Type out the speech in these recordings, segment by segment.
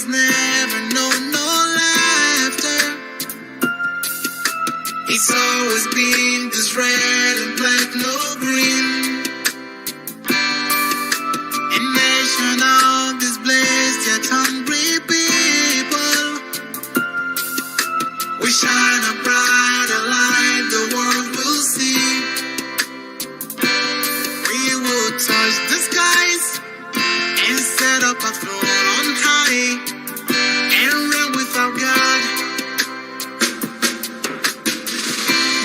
has never known no laughter. It's always been this red and black, no green. A nation of this blessed yet hungry people. We shine a brighter light the world will see. We will touch the skies and set up a throne on high and reign with our God.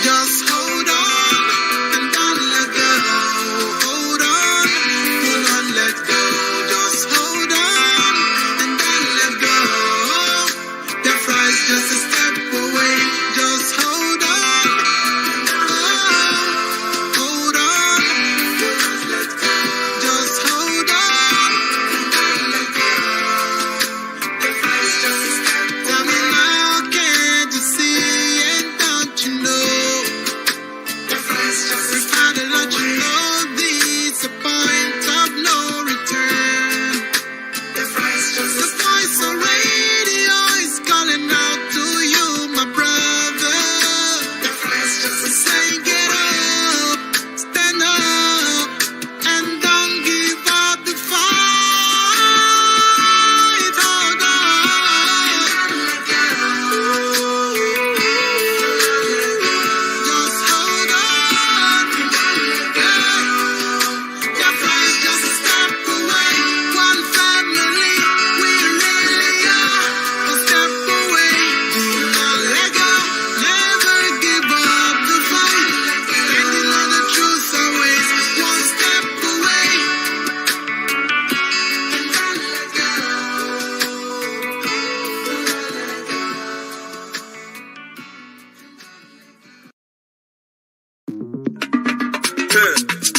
Just hold on and don't let go. Hold on, do not let go. Just hold on and don't let go. The prize just a step away. Just hold on. Hold on, do not let go. Just hold on and don't let go. The prize just a step away. Tell me now, can't you see and don't you know? It's time to let you know this a point of no return. The voice on radio is calling out to you, my brother. Say get up, stand up, and don't give up the fight. Hold on. Just hold on. Your friends just a step away. One family, we really are. A step away. Do not let go. Never give up the fight. And you know the truth always. One step away. And don't let go.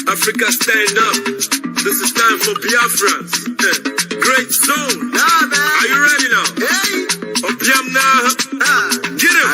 Africa, stand up. This is time for Biafrans. Great zone. Are you ready now? Obiam now. Get him.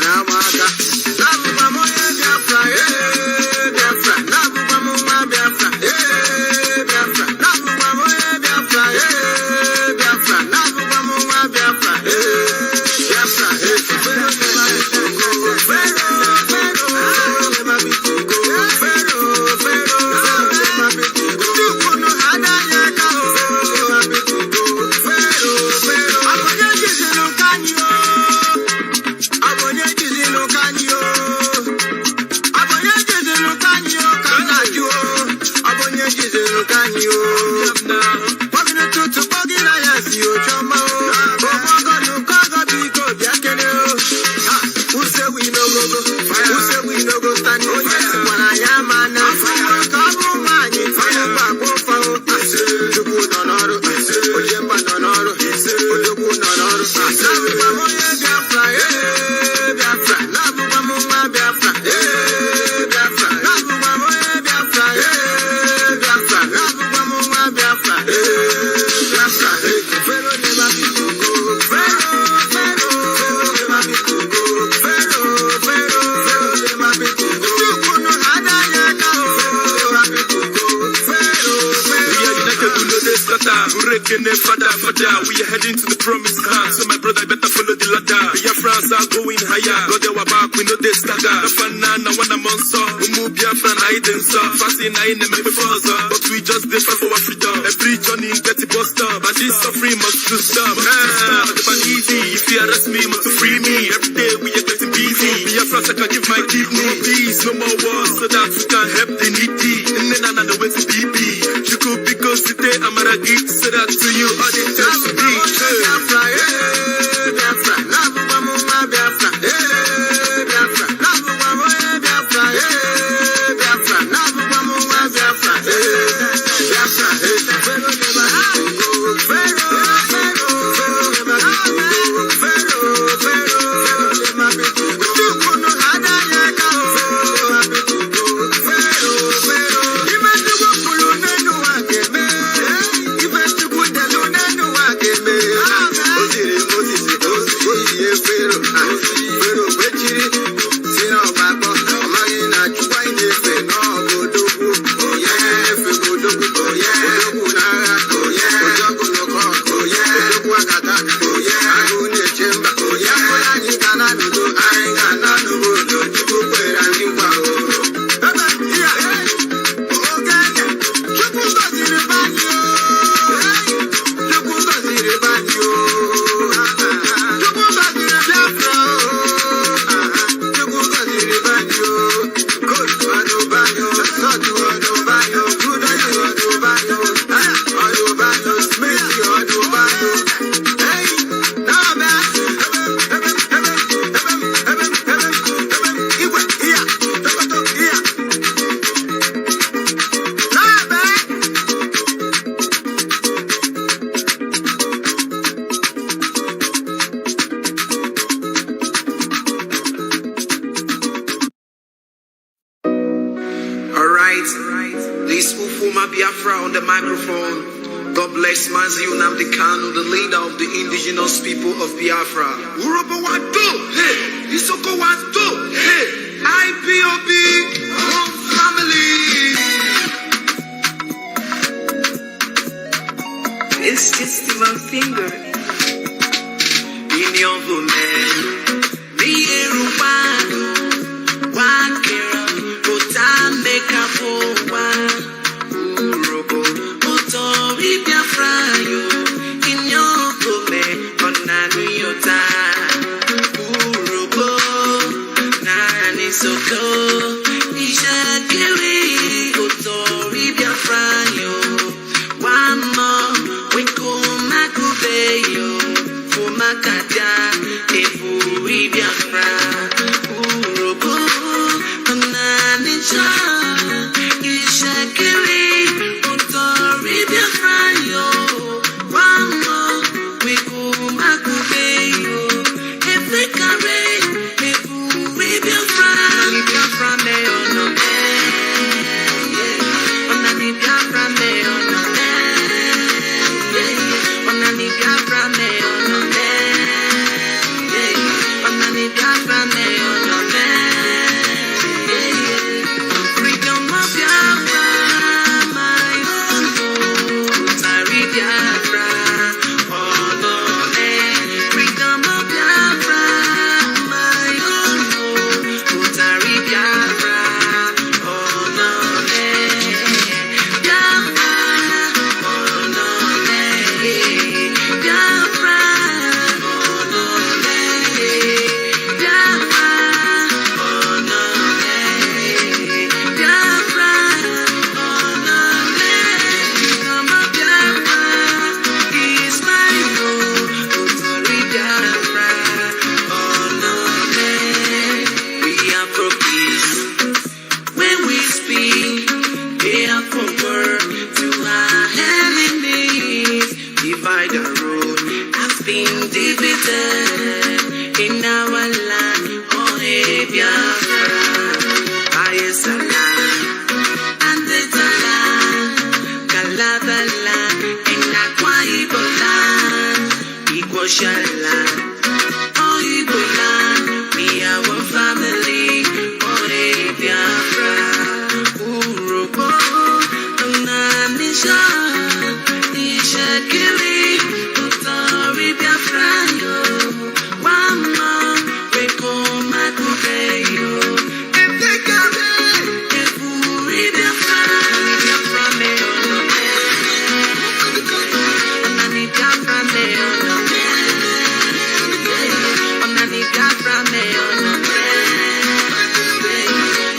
We are heading to the promised land. So my brother, better follow the ladder. Biafrans are going higher. God, they were back, we know they stagger. No fun now, when I'm on saw. We move Biafran, I didn't saw. Fasting, I ain't never before, but we just did fight for our freedom. Every journey get it bust up. But this suffering must to stop. But easy, if you arrest me, must to free me. Every day we are getting busy. Biafrans, I can give my kidney. Peace, no more wars, so that we can help the needy. And then another way to BB. You could because today I'm at a geek, so that to you all the time to be. If Mama Biafra on the microphone. God bless Mazi Nnamdi Kanu, the leader of the indigenous people of Biafra. Urobo Wado, hey, Isoko Wado, hey, IPOB, home family. It's just my finger In your woman, the Erupano, one girl, but I make a for Urobo, Utori Biafrayo, in your woman, on Nanuyota, Urobo, Nani Soko, Ishakiri, Utori Biafrayo, one more, we come Makubeyo. Makata, Efuri Biafra, Urobo, Ananisha, Ishakiri, Utori Biafra, yo, Wamo, Wikumakubeyo, Efekare, Efuri Biafra, Biafra me ono me, Onani Biafra me ono me, Onani Biafra me ono me. Been divided in our land, oh Biafra, Ayesala, and the land, Kalabala, in Akwa Ibola, Igoshala, oh Ibola, we are one family, oh Biafra, Urobo, Ananisha, Ishakiri. Biafra yo, Wama, Weko Makubeyo, Efekare, Efuri Biafra, Biafra me ono me, Onani Biafra me ono me, Onani Biafra me ono me,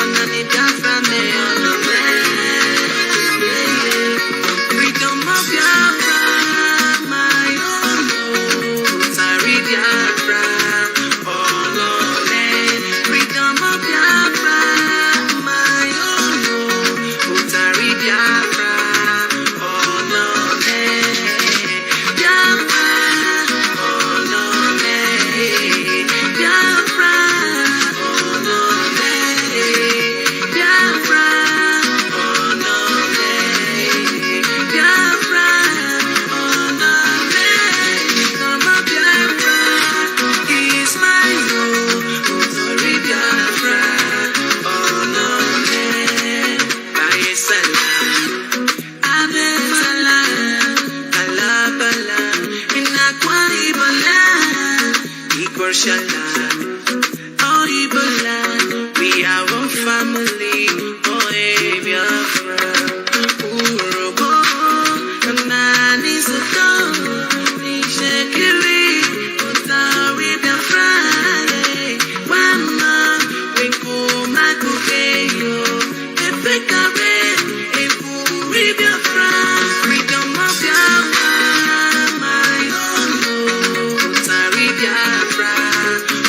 Onani Biafra me ono me, freedom of Biafra. Oh, Ebola, we are one family, oh, Biafra, Urobo, Nani Soto, Ishakiri, Utari Biafra, Wama, Weko Makubeyo, Efekare, Efuri Biafra, freedom of Biafra, my own, Utari Biafra.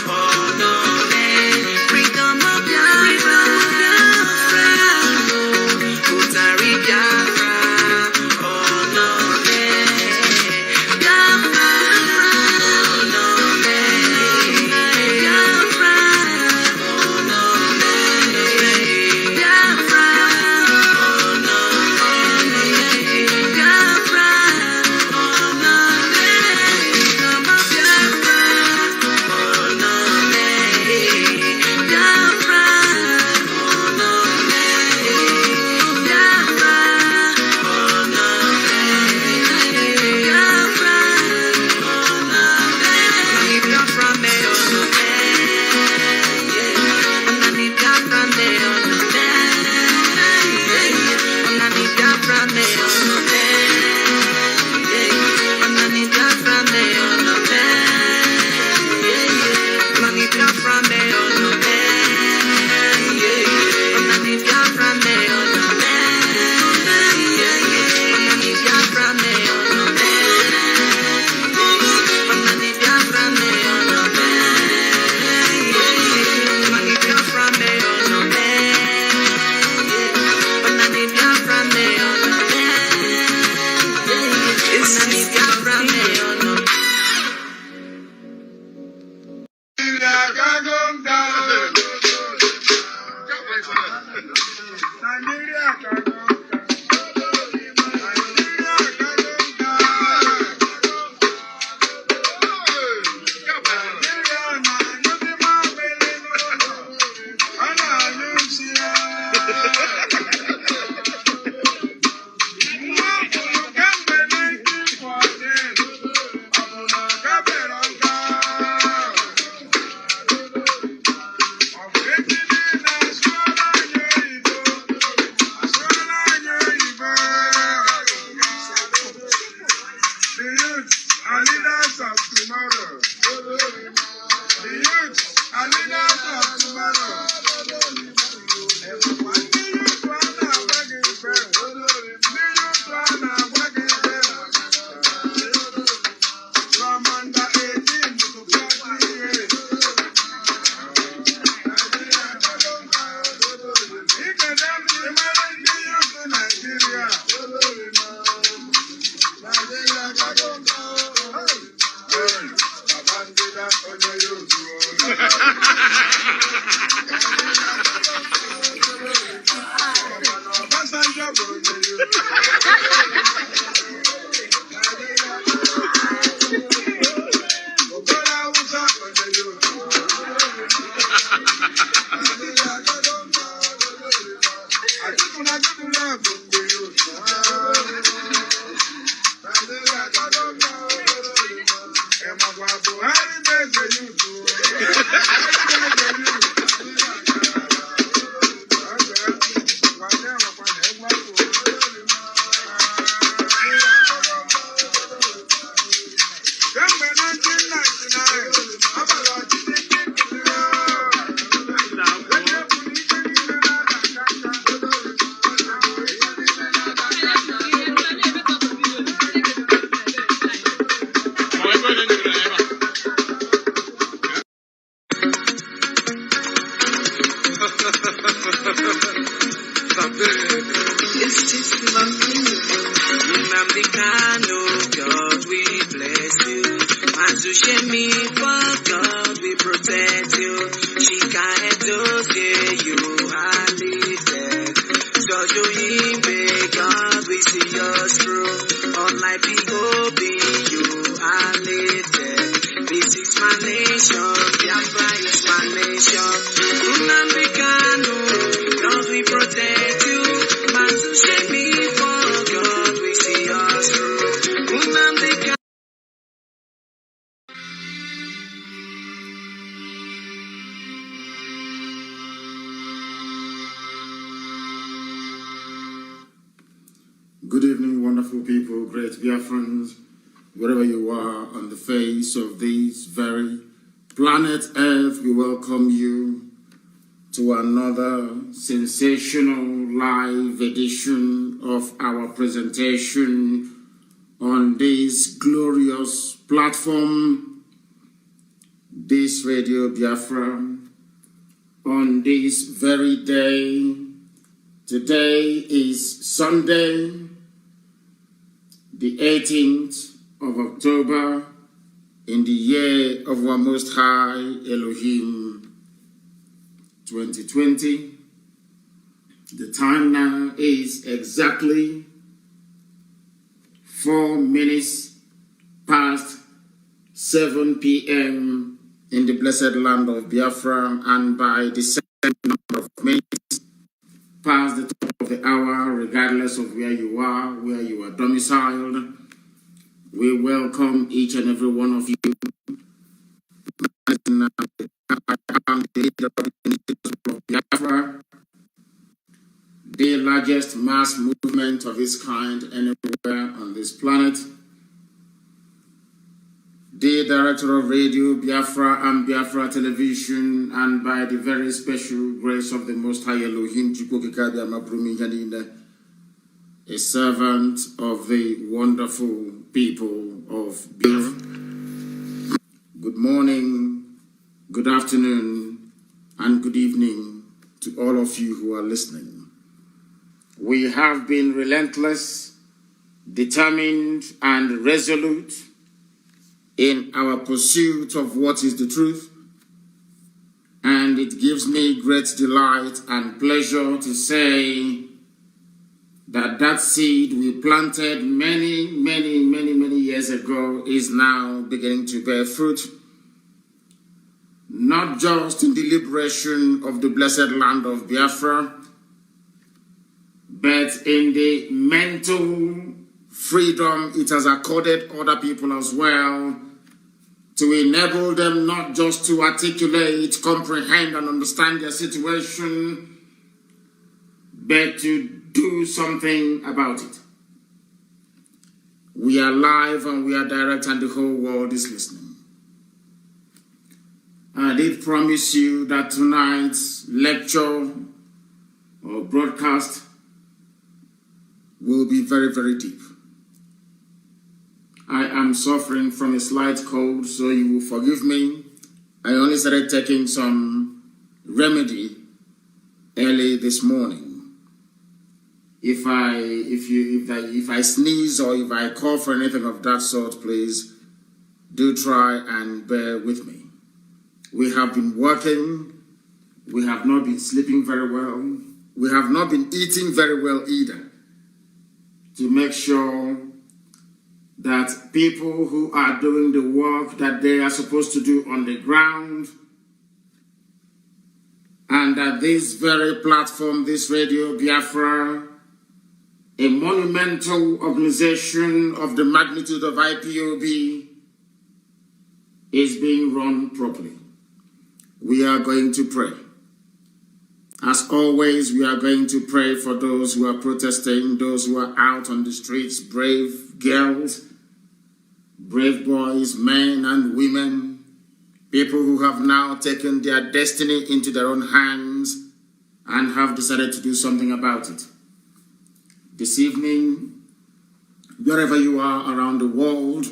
Nnamdi Kanu, God we bless you. Mazi Nnamdi God we protect you. Shika Edoke, you are lifted. Jojo Imbe, God we see us through. On my POB, you are lifted. This is my nation, Biafra is my nation. Nnamdi Kanu, God we protect you. Mazi Nnamdi God we see us through. Nnamdi Kanu. Good evening, wonderful people, great Biafrans, wherever you are on the face of this very planet Earth. We welcome you to another sensational live edition of our presentation on this glorious platform, this Radio Biafra, on this very day. Today is Sunday, the 18th of October, in the year of our Most High Elohim 2020. The time now is exactly 4 minutes past 7 p.m. in the blessed land of Biafra, and by the same number of minutes past the top of the hour, regardless of where you are domiciled. We welcome each and every one of you. I am the leader of the initiative of Biafra, the largest mass movement of its kind anywhere on this planet. The director of Radio Biafra and Biafra Television, and by the very special grace of the Most High Elohim, a servant of the wonderful people of Biafra. Good morning, good afternoon, and good evening to all of you who are listening. We have been relentless, determined, and resolute in our pursuit of what is the truth, and it gives me great delight and pleasure to say that that seed we planted many years ago is now beginning to bear fruit, not just in the liberation of the blessed land of Biafra, but in the mental freedom it has accorded other people as well, to enable them not just to articulate, comprehend, and understand their situation, but to do something about it. We are live and we are direct, and the whole world is listening. I did promise you that tonight's lecture or broadcast will be very deep. I am suffering from a slight cold, so you will forgive me. I only started taking some remedy early this morning. If I sneeze or if I cough or anything of that sort, please do try and bear with me. We have been working. We have not been sleeping very well. We have not been eating very well either, to make sure that people who are doing the work that they are supposed to do on the ground, and that this very platform, this Radio Biafra, a monumental organization of the magnitude of IPOB, is being run properly. We are going to pray. As always, we are going to pray for those who are protesting, those who are out on the streets, brave girls, brave boys, men and women, people who have now taken their destiny into their own hands and have decided to do something about it. This evening, wherever you are around the world,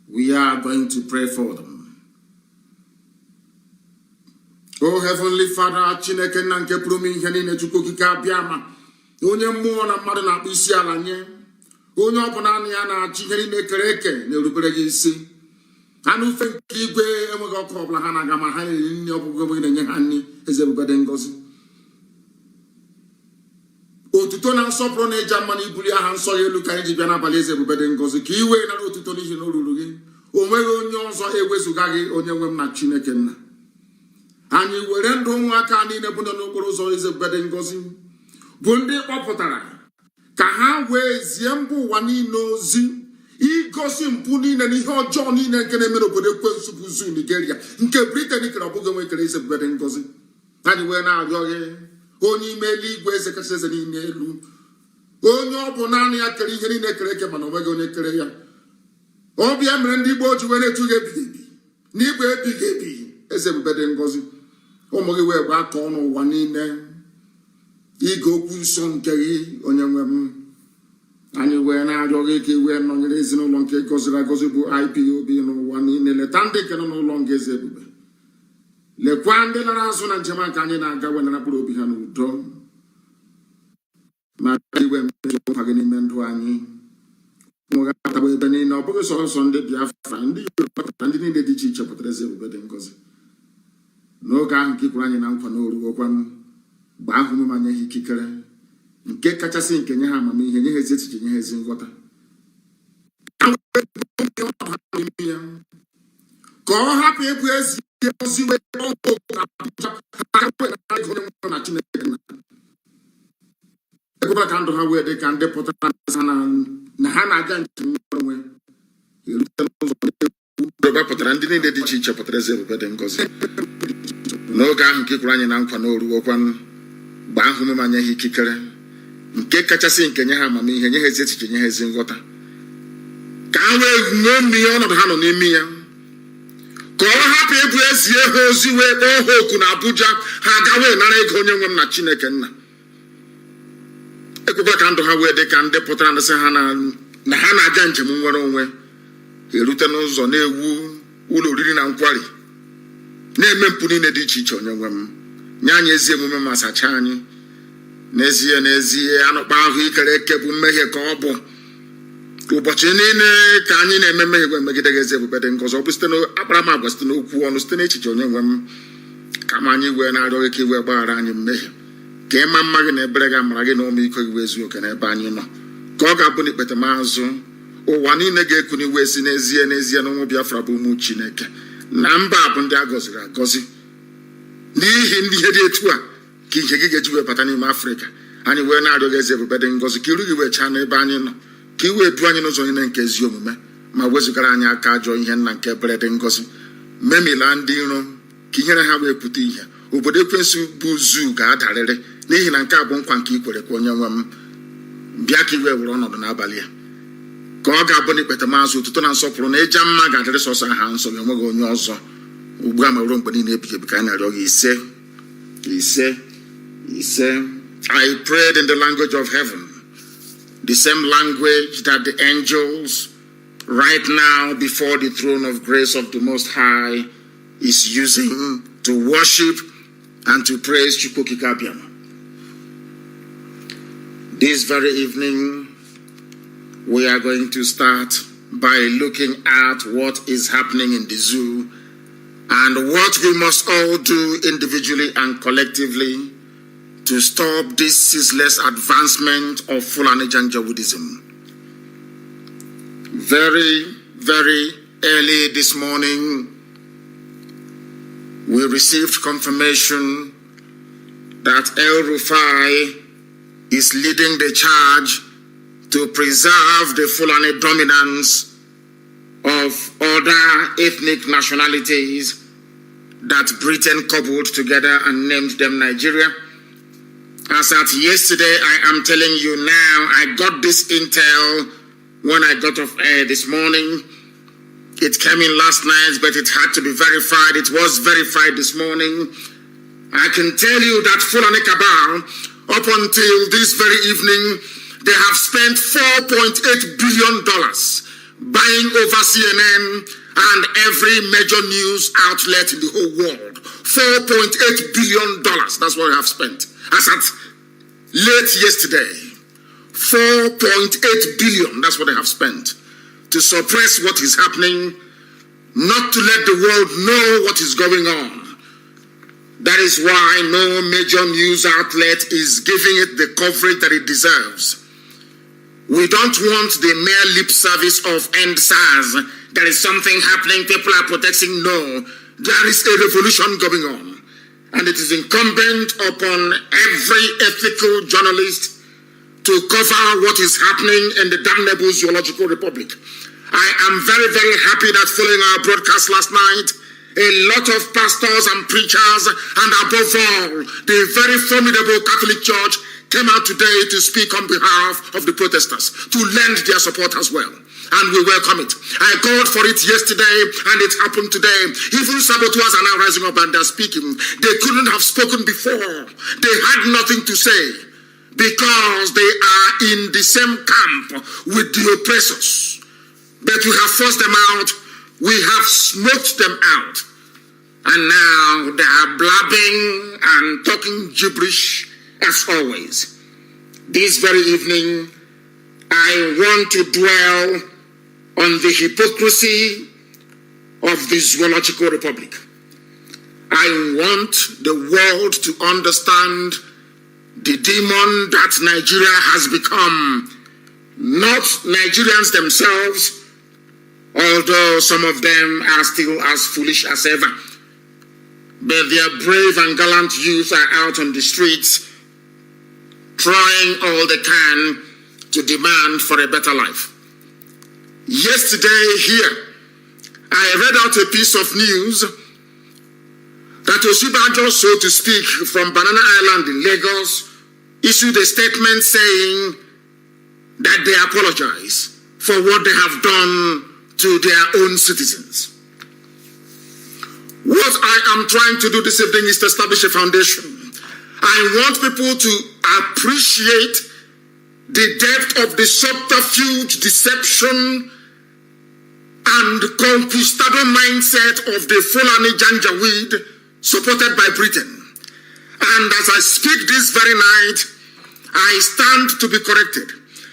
we are going to pray for them. Oh Heavenly Father, Chineke na nke pụrụ ihe niile Chukwu okike abịa ma onye mmụọ na mmadụ na-akpụ isi ala nye onye ọ bụla ya na-achị ihe niile kere eke na-erubere gị isi ha n'ufe nke igwe enweghị ọkụ ọbụla ha na-aga ma ha na-eri nri ọbụgụ enweghị na-enye ha nri eze ebube dị ngọzi otuto na nsọpụrụ na ịja mma na ibuli aha nsọ ya elu ka anyị ji bịa n'abalị eze ebube dị ngọzi ka iwe nara otuto n'ihi na o ruru gị o nweghị onye ọzọ ewezụga gị onye nwe m na Chineke nna anyị were ndụ ụmụaka niile bụ n'okporo ụzọ eze ebube dị ngọzi bụ ndị kpọpụtara ka ha wee zie mba ụwa niile ozi igosi mpụ niile na ihe ọjọọ niile nke na-eme n'obodo ekwensu bụ zu Nigeria nke Britain kere ọbụghị nwe kere eze ebube dị ngọzi anyị wee na-arịọ gị onye ime eluigwe eze kacha eze niile elu onye ọ bụ naanị ya kere ihe niile kere eke mana ọ nweghị onye kere ya ọbịa mere ndị Igbo ji wee na-etu gị ebighị ebi n'igwe ebighị ebi eze ebube dị ngọzi ụmụ gị wee gbaa ka ọnụ ụwa niile ige okwu nsọ nke gị onye nwe m anyị wee na-arịọ gị ka iwee nọnyere ezinụlọ nke gọziri agọzi bụ IPOB n'ụwa niile leta ndị nke nọ n'ụlọ nga eze ebube lekwa ndị lara azụ na njem nke anyị na-aga wee nara mkpụrụ obi ha n'udo ma iwe mmeziokwu gị n'ime ndụ anyị ụmụ gị atagba ebe niile ọ bụghị sọsọ ndị Biafra ndị Yoruba ndị niile dị iche iche pụtara eze ebube dị ngọzi n'oge ahụ nke kwuru anyị na nkwa na oruokwa m gbaa ahụ ma nye ha ikikere nke kachasị nke nye ha amamihe nye ha ezi echiche nye ha ezi nghọta ka ọ hapụ ebu ezi ozi wee na Chineke ekwela ka ndụ ha wee dị ka ndị pụtara na ha na-aga njem onwe erute n'ụzọ Yoruba pụtara ndị niile dị iche iche pụtara eze ebube dị ngọzi n'oge ahụ nke kwuru anyị na nkwa na oruokwa gbaa ahụ ma nye ha ikikere nke kachasị nke nye ha amamihe nye ha ezi echiche nye ha ezi nghọta ka ha wee ṅomie ọnọdụ ha nọ n'ime ya ka ọ hapụ ebu ezie ha ozi wee kpọọ ha oku na Abuja ha agawe nara ego onye nwe m na Chineke nna ekwekwa ka ndụ ha wee dị ka ndị pụtara ndịsị ha na ha na-aga njem nwere onwe erute n'ụzọ na-ewu ụlọ oriri na nkwari na-eme mpụ niile dị iche iche onye nwe m nye anyị ezi emume ma sachaa anyị n'ezie anụkpa ahụ ikere eke bụ mmehie ka ọ bụ ụbọchị niile ka anyị na-eme mmehie gwe megide gị ezi ebube dị ngọzi ọ bụ site n'akparamagwa site n'okwu ọnụ site n'echiche onye nwe m kama anyị wee na-arịọ gị ka iwee gbaghara anyị mmehie ka ịma mma gị na ebere gị amara gị na ọmịiko gị wee zuo oke n'ebe anyị nọ ka ọ ga-abụ n'ikpete maazụ ụwa niile ga-ekuni wee si n'ezie na ụmụ Biafra bụ ụmụ Chineke na mba bụ ndị a gọziri agọzi n'ihi ndị ihe dị etu a ka ihe gị ga-eji wee bata n'ime Afrịka anyị wee na-arịọ gị ezi ebube dị ngọzi ka iru gị wee chaa n'ebe anyị nọ ka i wee duo anyị n'ụzọ niile nke ezi omume ma wezụgara anyị aka ajọ ihe nna nke ebere dị ngọzi memila ndị iro ka ihere ha wee pụta ihe obodo ekwensu bụ zu ga-adarịrị n'ihi na nke a bụ nkwa nke ikwere ka onye nwe m bịa ka iwee were ọnọdụ n'abalị ya ka ọ ga-abụ n'ikpete maazụ otuto na nsọpụrụ na ịja mma ga-adịrị sọsọ ha nsọ gị enweghị onye ọzọ ugbu a ma ruo mgbe niile ebighị ebi ka anyị na-arịọ gị ise I prayed in the language of heaven, the same language that the angels right now before the throne of grace of the Most High is using to worship and to praise Chukwukikabiama. This very evening, we are going to start by looking at what is happening in the zoo and what we must all do individually and collectively to stop this ceaseless advancement of Fulani Janjaweedism. Very, very early this morning, we received confirmation that El Rufai is leading the charge to preserve the Fulani dominance of other ethnic nationalities that Britain cobbled together and named them Nigeria. As at yesterday, I am telling you now, I got this intel when I got off air this morning. It came in last night, but it had to be verified. It was verified this morning. I can tell you that Fulani Cabal, up until this very evening, they have spent $4.8 billion buying over CNN and every major news outlet in the whole world. $4.8 billion, that's what they have spent. As at late yesterday, $4.8 billion, that's what they have spent to suppress what is happening, not to let the world know what is going on. That is why no major news outlet is giving it the coverage that it deserves. We don't want the mere lip service of end SARS. There is something happening, people are protesting. No, there is a revolution going on. And it is incumbent upon every ethical journalist to cover what is happening in the damnable Zoological Republic. I am very, very happy that following our broadcast last night, a lot of pastors and preachers, and above all, the very formidable Catholic Church came out today to speak on behalf of the protesters, to lend their support as well. And we welcome it. I called for it yesterday, and it happened today. Even saboteurs are now rising up and they're speaking. They couldn't have spoken before. They had nothing to say because they are in the same camp with the oppressors. But we have forced them out. We have smoked them out. And now they are blabbing and talking gibberish as always. This very evening, I want to dwell on the hypocrisy of the Zoological Republic. I want the world to understand the demon that Nigeria has become. Not Nigerians themselves, although some of them are still as foolish as ever. But their brave and gallant youth are out on the streets trying all they can to demand for a better life. Yesterday here, I read out a piece of news that Oshibajo, so to speak, from Banana Island in Lagos, issued a statement saying that they apologize for what they have done to their own citizens. What I am trying to do this evening is to establish a foundation. I want people to appreciate the depth of the subterfuge, deception, and conquistador mindset of the Fulani Janjaweed supported by Britain. And as I speak this very night, I stand to be corrected.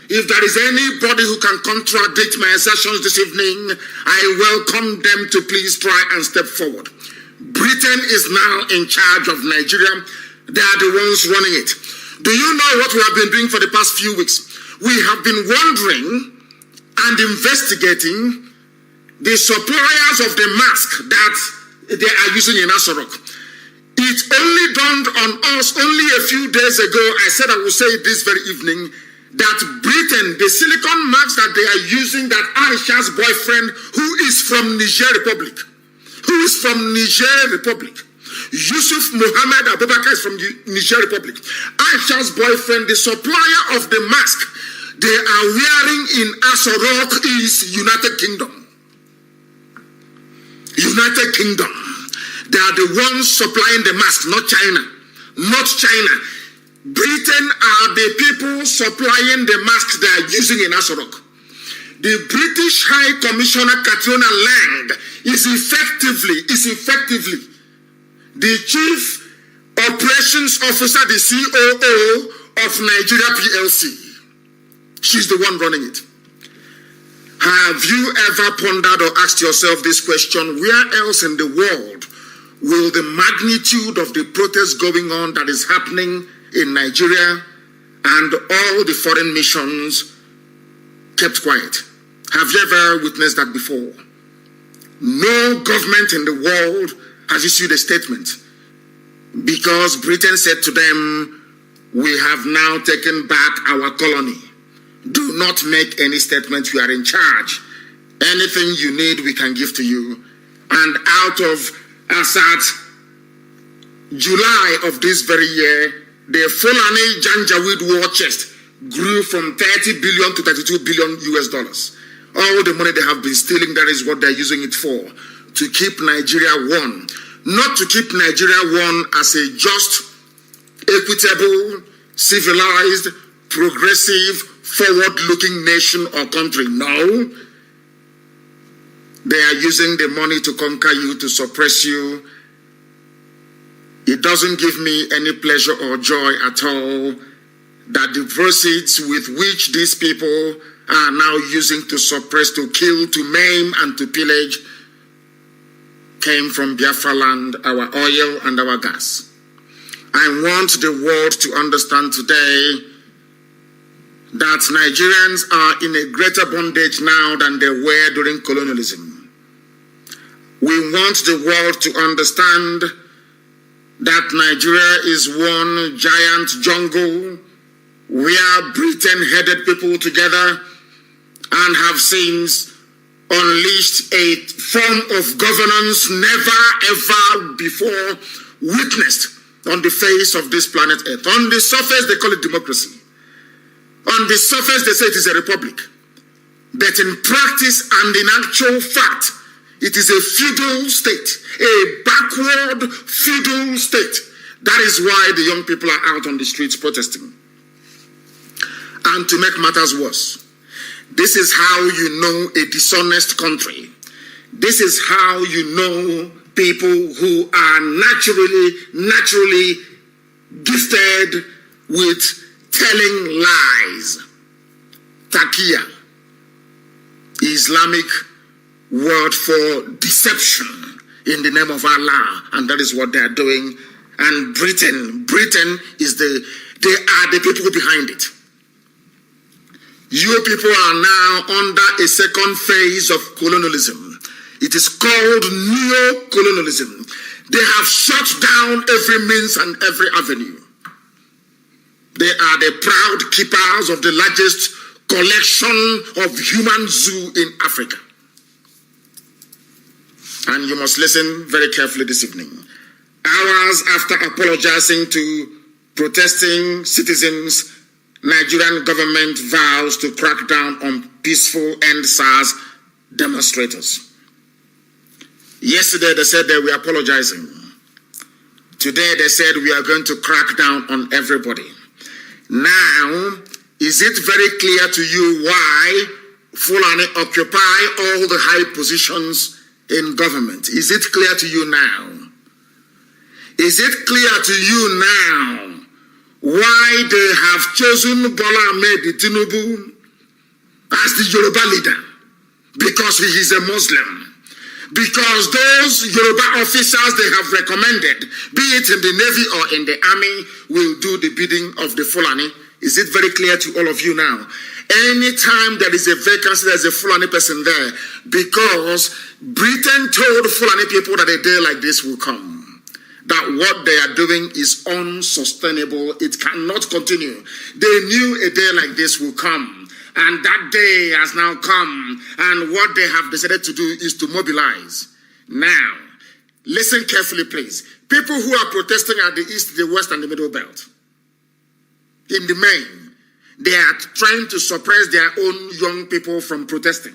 If there is anybody who can contradict my assertions this evening, I welcome them to please try and step forward. Britain is now in charge of Nigeria. They are the ones running it. Do you know what we have been doing for the past few weeks? We have been wondering and investigating the suppliers of the mask that they are using in Asorok. It only dawned on us only a few days ago, I said I will say it this very evening, that Britain, the silicone mask that they are using, that Aisha's boyfriend, who is from Niger Republic, Yusuf Mohammed Abubakar is from the Niger Republic. Aisha's boyfriend, the supplier of the mask they are wearing in Asorok is United Kingdom. United Kingdom. They are the ones supplying the mask, not China. Not China. Britain are the people supplying the masks they are using in Asorok. The British High Commissioner Katrina Lang is effectively the Chief Operations Officer, the COO of Nigeria PLC. She's the one running it. Have you ever pondered or asked yourself this question? Where else in the world will the magnitude of the protest going on that is happening in Nigeria and all the foreign missions kept quiet? Have you ever witnessed that before? No government in the world has issued a statement because Britain said to them, we have now taken back our colony. Do not make any statement. We are in charge. Anything you need, we can give to you. And out of Assad, July of this very year, the Fulani Janjaweed war chest grew from 30 billion to 32 billion US dollars. All the money they have been stealing, that is what they're using it for. To keep Nigeria one. Not to keep Nigeria one as a just, equitable, civilized, progressive, forward-looking nation or country. No. They are using the money to conquer you, to suppress you. It doesn't give me any pleasure or joy at all that the proceeds with which these people are now using to suppress, to kill, to maim, and to pillage came from Biafra land, our oil and our gas. I want the world to understand today that Nigerians are in a greater bondage now than they were during colonialism. We want the world to understand that Nigeria is one giant jungle where Britain headed people together and have since unleashed a form of governance never ever before witnessed on the face of this planet Earth. On the surface, they call it democracy. On the surface, they say it is a republic. But in practice and in actual fact, it is a feudal state, a backward feudal state. That is why the young people are out on the streets protesting. And to make matters worse, this is how you know a dishonest country. This is how you know people who are naturally gifted with telling lies. Takia, Islamic word for deception in the name of Allah, and that is what they are doing. And Britain is they are the people behind it. You people are now under a second phase of colonialism. It is called neo-colonialism. They have shut down every means and every avenue. They are the proud keepers of the largest collection of human zoo in Africa. And you must listen very carefully this evening. Hours after apologizing to protesting citizens, Nigerian government vows to crack down on peaceful End SARS demonstrators. Yesterday they said they were apologizing. Today they said we are going to crack down on everybody. Now, is it very clear to you why Fulani occupy all the high positions in government? Is it clear to you now? Is it clear to you now why they have chosen Bola Ahmed Tinubu as the Yoruba leader? Because he is a Muslim. Because those Yoruba officers they have recommended, be it in the Navy or in the Army, will do the bidding of the Fulani. Is it very clear to all of you now? Anytime there is a vacancy, there's a Fulani person there. Because Britain told Fulani people that a day like this will come. That what they are doing is unsustainable. It cannot continue. They knew a day like this will come. And that day has now come. And what they have decided to do is to mobilize. Now, listen carefully, please. People who are protesting at the east, the west, and the middle belt, in the main, they are trying to suppress their own young people from protesting.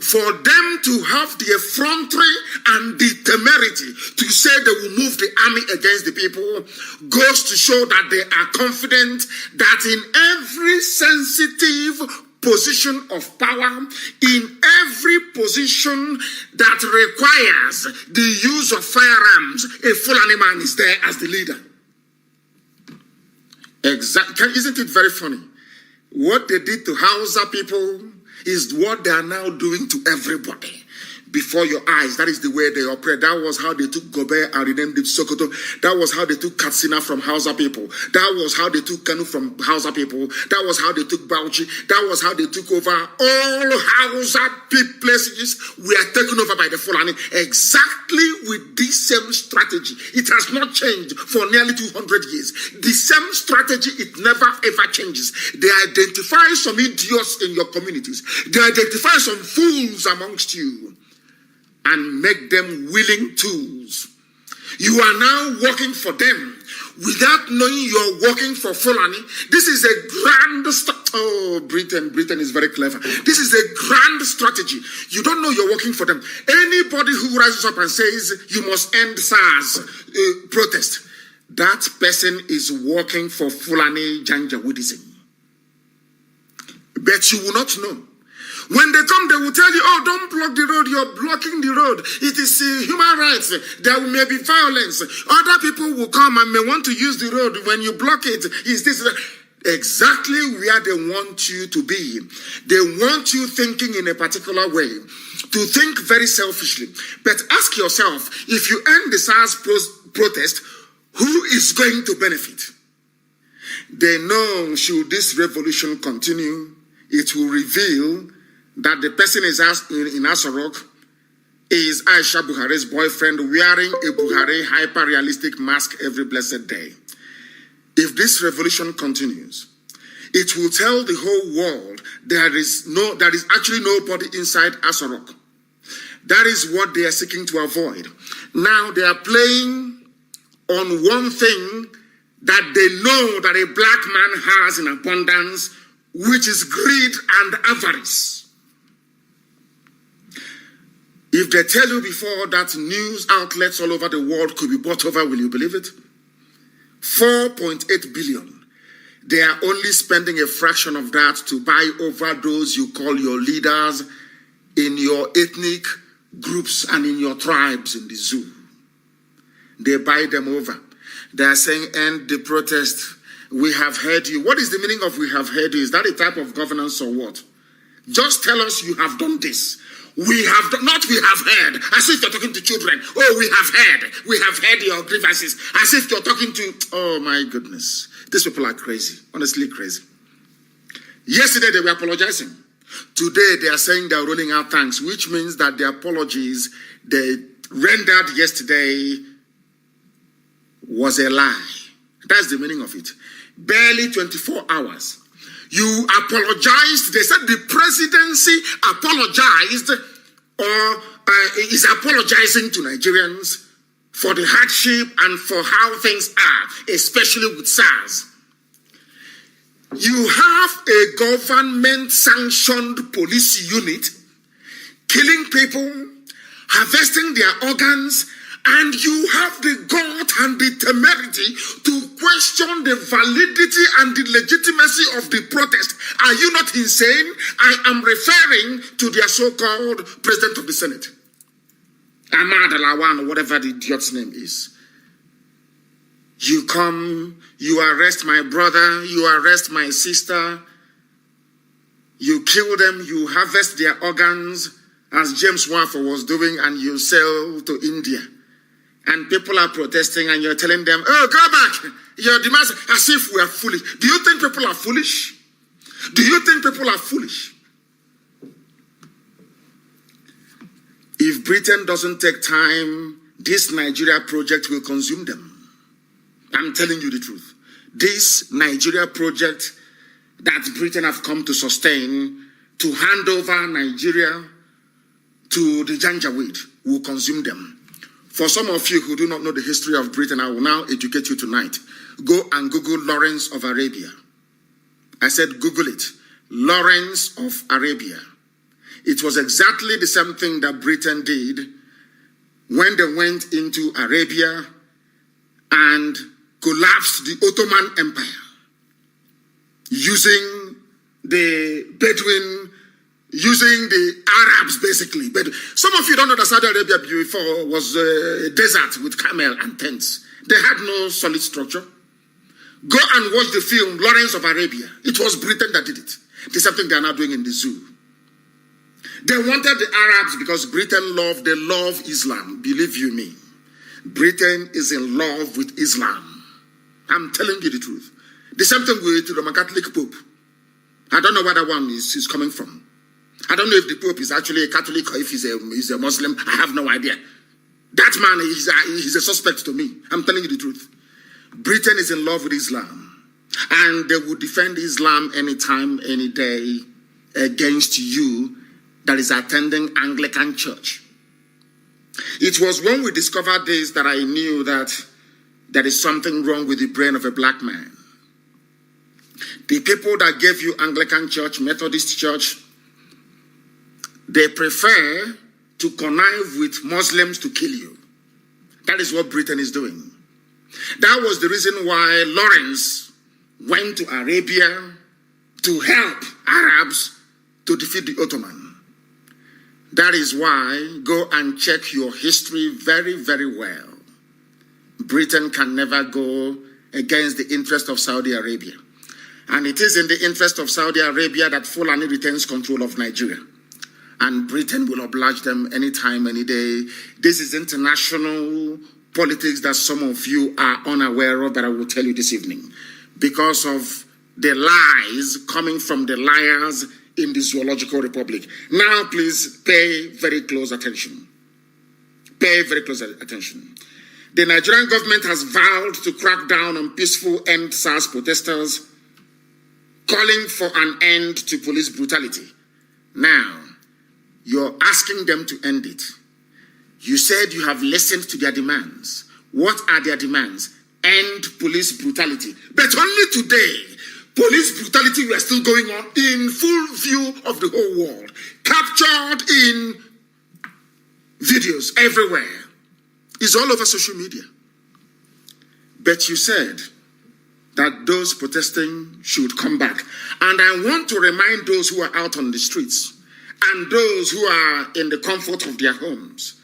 For them to have the effrontery and the temerity to say they will move the army against the people goes to show that they are confident that in every sensitive position of power, in every position that requires the use of firearms, a Fulani man is there as the leader. Exactly. Isn't it very funny? What they did to Hausa people is what they are now doing to everybody before your eyes. That is the way they operate. That was how they took Gobe and renamed it Sokoto. That was how they took Katsina from Hausa people. That was how they took Kanu from Hausa people. That was how they took Bauchi. That was how they took over all Hausa places. We are taken over by the Fulani exactly with this same strategy. It has not changed for nearly 200 years. The same strategy, it never ever changes. They identify some idiots in your communities. They identify some fools amongst you and make them willing tools. You are now working for them without knowing you're working for Fulani. This is a grand Britain is very clever. This is a grand strategy. You don't know you're working for them. Anybody who rises up and says you must end SARS protest, that person is working for Fulani Janjaweedism. But you will not know. When they come, they will tell you, oh, don't block the road. You're blocking the road. It is human rights. There may be violence. Other people will come and may want to use the road. When you block it, is this exactly where they want you to be? They want you thinking in a particular way, to think very selfishly. But ask yourself, if you end the SARS protest, who is going to benefit? They know, should this revolution continue, it will reveal that the person is in Asorok is Aisha Buhari's boyfriend wearing a Buhari hyper-realistic mask every blessed day. If this revolution continues, it will tell the whole world there is actually nobody inside Asorok. That is what they are seeking to avoid. Now they are playing on one thing that they know that a black man has in abundance, which is greed and avarice. If they tell you before that news outlets all over the world could be bought over, will you believe it? 4.8 billion. They are only spending a fraction of that to buy over those you call your leaders in your ethnic groups and in your tribes in the zoo. They buy them over. They are saying, end the protest. We have heard you. What is the meaning of we have heard you? Is that a type of governance or what? Just tell us you have done this. We have done, not we have heard, as if you're talking to children. Oh, we have heard your grievances, as if you're talking to, oh my goodness. These people are crazy, honestly crazy. Yesterday they were apologizing. Today they are saying they're rolling out thanks, which means that the apologies they rendered yesterday was a lie. That's the meaning of it. Barely 24 hours. You apologized. They said the presidency apologized or is apologizing to Nigerians for the hardship and for how things are, especially with SARS. You have a government-sanctioned police unit killing people, harvesting their organs, and you have the gut and the temerity to question the validity and the legitimacy of the protest. Are you not insane? I am referring to their so-called president of the Senate, Ahmad Lawan, or whatever the idiot's name is. You come, you arrest my brother, you arrest my sister, you kill them, you harvest their organs, as James Waffle was doing, and you sell to India. And people are protesting and you're telling them, oh, go back. You're demanding as if we are foolish. Do you think people are foolish? Do you think people are foolish? If Britain doesn't take time, this Nigeria project will consume them. I'm telling you the truth. This Nigeria project that Britain have come to sustain, to hand over Nigeria to the Janjaweed, will consume them. For some of you who do not know the history of Britain, I will now educate you tonight. Go and Google Lawrence of Arabia. I said Google it. Lawrence of Arabia. It was exactly the same thing that Britain did when they went into Arabia and collapsed the Ottoman Empire using the Bedouin, using the Arabs, basically. But some of you don't know that Saudi Arabia before was a desert with camel and tents. They had no solid structure. Go and watch the film Lawrence of Arabia. It was Britain that did it. The same thing they are now doing in the zoo. They wanted the Arabs because they love Islam. Believe you me. Britain is in love with Islam. I'm telling you the truth. The same thing with the Roman Catholic Pope. I don't know where that one is coming from. I don't know if the Pope is actually a Catholic or if he's a Muslim. I have no idea. That man he's a suspect to me. I'm telling you the truth. Britain is in love with Islam. And they will defend Islam anytime, any day against you that is attending Anglican church. It was when we discovered this that I knew that there is something wrong with the brain of a black man. The people that gave you Anglican church, Methodist church, they prefer to connive with Muslims to kill you. That is what Britain is doing. That was the reason why Lawrence went to Arabia to help Arabs to defeat the Ottoman. That is why go and check your history very, very well. Britain can never go against the interest of Saudi Arabia. And it is in the interest of Saudi Arabia that Fulani retains control of Nigeria. And Britain will oblige them anytime, any day. This is international politics that some of you are unaware of that I will tell you this evening. Because of the lies coming from the liars in the Zoological Republic. Now, please pay very close attention. Pay very close attention. The Nigerian government has vowed to crack down on peaceful End SARS protesters, calling for an end to police brutality. Now, you're asking them to end it. You said you have listened to their demands. What are their demands? End police brutality. But only today, police brutality were still going on in full view of the whole world. Captured in videos everywhere. It's all over social media. But you said that those protesting should come back. And I want to remind those who are out on the streets and those who are in the comfort of their homes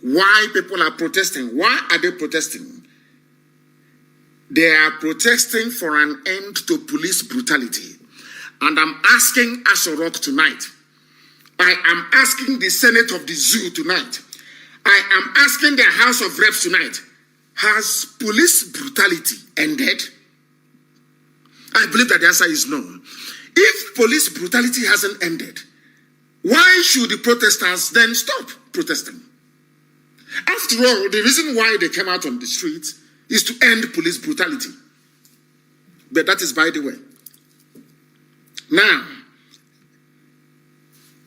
why people are protesting. Why are they protesting? They are protesting for an end to police brutality. And I'm asking Asorok tonight. I am asking the Senate of the Zoo tonight. I am asking the House of Reps tonight. Has police brutality ended? I believe that the answer is no. If police brutality hasn't ended, why should the protesters then stop protesting? After all, the reason why they came out on the streets is to end police brutality. But that is by the way. Now,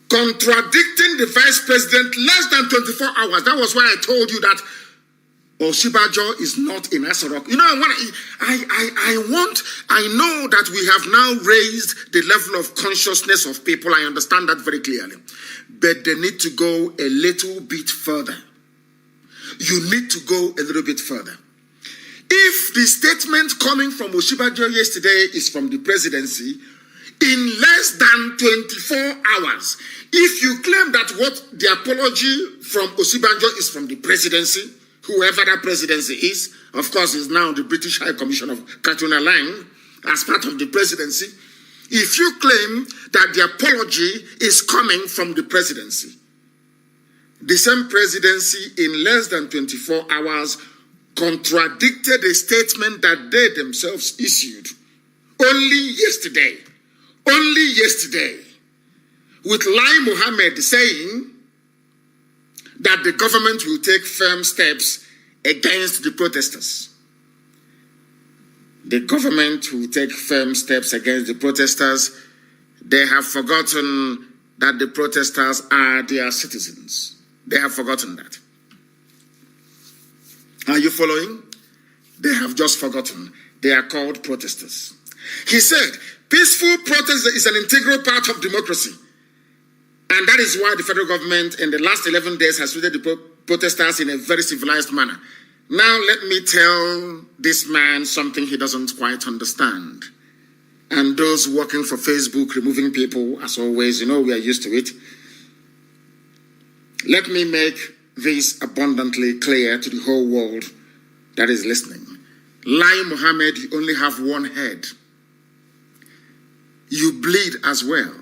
contradicting the vice president less than 24 hours. That was why I told you that Oshibajo is not in Asorok. You know, I know that we have now raised the level of consciousness of people. I understand that very clearly. But they need to go a little bit further. You need to go a little bit further. If the statement coming from Oshibajo yesterday is from the presidency, in less than 24 hours, if you claim that what the apology from Oshibajo is from the presidency, whoever that presidency is, of course, is now the British High Commission of Katuna Lang, as part of the presidency. If you claim that the apology is coming from the presidency, the same presidency in less than 24 hours contradicted a statement that they themselves issued only yesterday, with Lai Mohammed saying that the government will take firm steps against the protesters. The government will take firm steps against the protesters. They have forgotten that the protesters are their citizens. They have forgotten that. Are you following? They have just forgotten. They are called protesters. He said, peaceful protest is an integral part of democracy. And that is why the federal government in the last 11 days has treated the protesters in a very civilized manner. Now let me tell this man something he doesn't quite understand. And those working for Facebook, removing people, as always, you know, we are used to it. Let me make this abundantly clear to the whole world that is listening. Lai Mohammed, you only have one head. You bleed as well.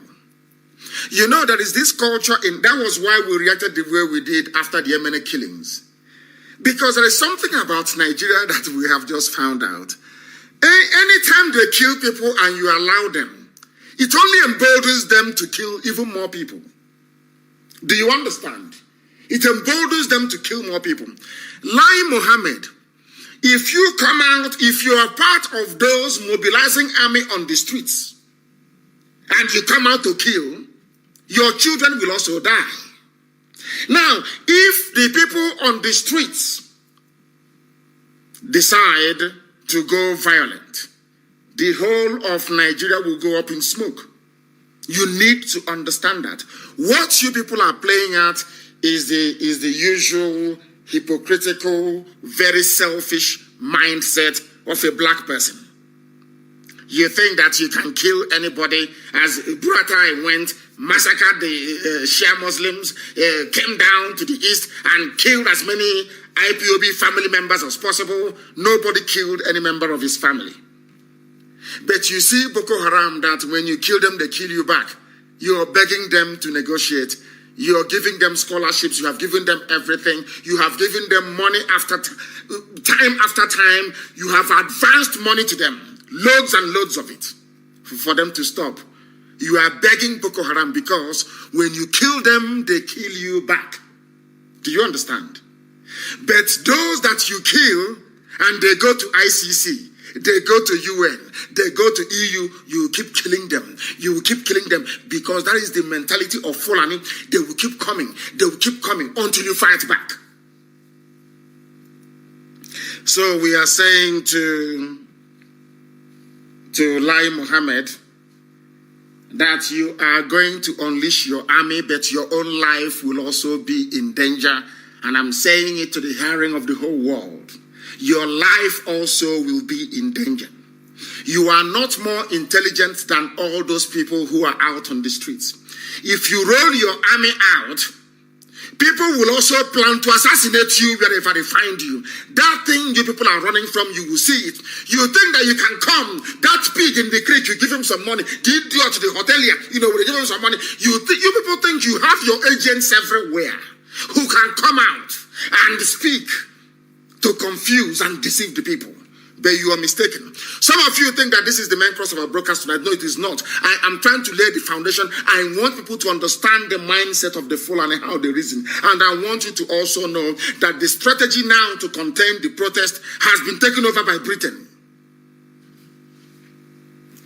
You know, there is this culture, that was why we reacted the way we did after the MNA killings. Because there is something about Nigeria that we have just found out. Anytime they kill people and you allow them, it only emboldens them to kill even more people. Do you understand? It emboldens them to kill more people. Lai Mohammed, if you come out, if you are part of those mobilizing army on the streets, and you come out to kill, your children will also die. Now, if the people on the streets decide to go violent, the whole of Nigeria will go up in smoke. You need to understand that. What you people are playing at is the usual hypocritical, very selfish mindset of a black person. You think that you can kill anybody, as Buratai went, massacred the Shia Muslims, came down to the east and killed as many IPOB family members as possible. Nobody killed any member of his family. But you see Boko Haram, that when you kill them, they kill you back. You're begging them to negotiate. You're giving them scholarships. You have given them everything. You have given them money time after time. You have advanced money to them. Loads and loads of it for them to stop. You are begging Boko Haram because when you kill them, they kill you back. Do you understand? But those that you kill and they go to ICC, they go to UN, they go to EU, you keep killing them. You will keep killing them because that is the mentality of Fulani. They will keep coming. They will keep coming until you fight back. So we are saying to Lai Mohammed that you are going to unleash your army, but your own life will also be in danger. And I'm saying it to the hearing of the whole world. Your life also will be in danger. You are not more intelligent than all those people who are out on the streets. If you roll your army out, people will also plan to assassinate you wherever they find you. That thing you people are running from, you will see it. You think that you can come, that pig in the creek, you give him some money. Did you go to the hotelier? You know, when you give him some money, you people think you have your agents everywhere who can come out and speak to confuse and deceive the people. But you are mistaken. Some of you think that this is the main cross of our broadcast tonight. No, it is not. I am trying to lay the foundation. I want people to understand the mindset of the Fulani and how they reason. And I want you to also know that the strategy now to contain the protest has been taken over by Britain.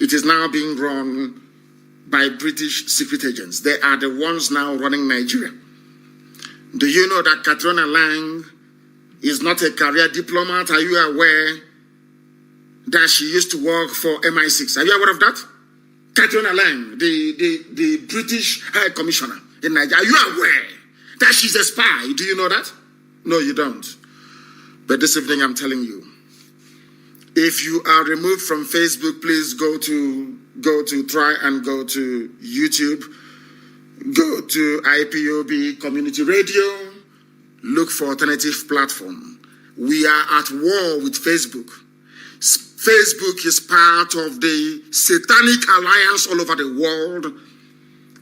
It is now being run by British secret agents. They are the ones now running Nigeria. Do you know that Katrina Lang is not a career diplomat? Are you aware that she used to work for MI6? Are you aware of that? Katrina Lang, the British High Commissioner in Nigeria. Are you aware that she's a spy? Do you know that? No, you don't. But this evening I'm telling you, if you are removed from Facebook, please go to YouTube, go to IPOB Community Radio, look for alternative platform. We are at war with Facebook. Facebook is part of the satanic alliance all over the world.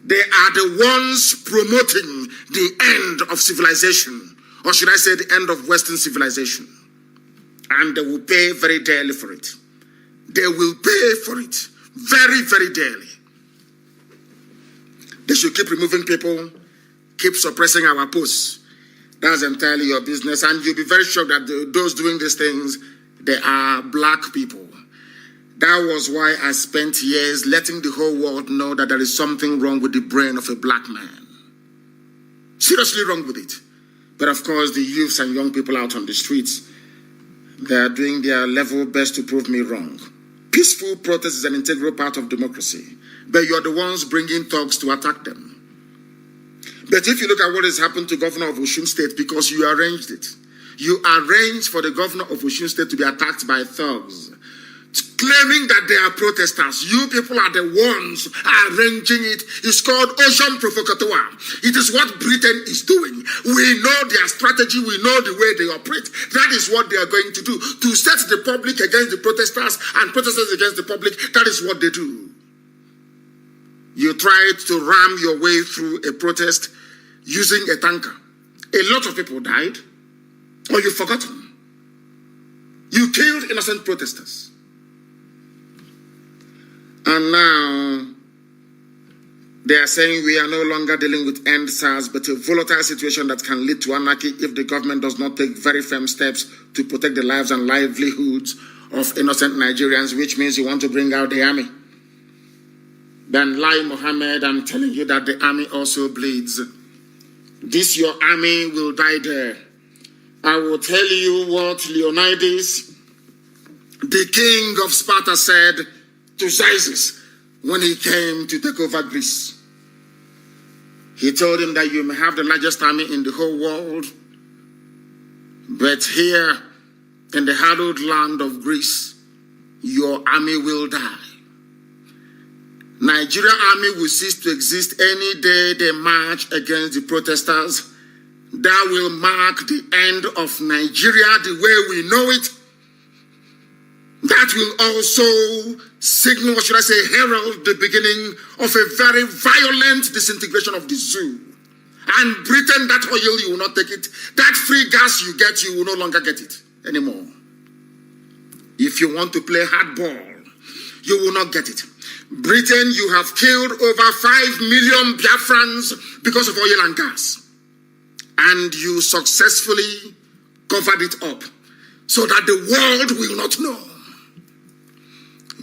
They are the ones promoting the end of civilization, or should I say the end of Western civilization. And they will pay very dearly for it. They will pay for it very, very dearly. They should keep removing people, keep suppressing our posts. That's entirely your business. And you'll be very sure that those doing these things, they are black people. That was why I spent years letting the whole world know that there is something wrong with the brain of a black man. Seriously wrong with it. But of course, the youths and young people out on the streets, they are doing their level best to prove me wrong. Peaceful protest is an integral part of democracy. But you're the ones bringing thugs to attack them. But if you look at what has happened to Governor of Osun State, because you arranged it. You arranged for the Governor of Osun State to be attacked by thugs, claiming that they are protesters. You people are the ones arranging it. It's called Ocean Provocateur. It is what Britain is doing. We know their strategy. We know the way they operate. That is what they are going to do. To set the public against the protesters and protesters against the public, that is what they do. You tried to ram your way through a protest using a tanker. A lot of people died, or you've forgotten. You killed innocent protesters. And now they are saying we are no longer dealing with end SARS, but a volatile situation that can lead to anarchy if the government does not take very firm steps to protect the lives and livelihoods of innocent Nigerians, which means you want to bring out the army. Then Lai Mohammed, I'm telling you that the army also bleeds. This your army will die there. I will tell you what Leonidas, the king of Sparta, said to Xerxes when he came to take over Greece. He told him that you may have the largest army in the whole world, but here in the hallowed land of Greece, your army will die. Nigerian army will cease to exist any day they march against the protesters. That will mark the end of Nigeria the way we know it. That will also signal, what should I say, herald the beginning of a very violent disintegration of the zoo. And Britain, that oil, you will not take it. That free gas you get, you will no longer get it anymore. If you want to play hardball, you will not get it. Britain, you have killed over 5 million Biafrans because of oil and gas. And you successfully covered it up so that the world will not know.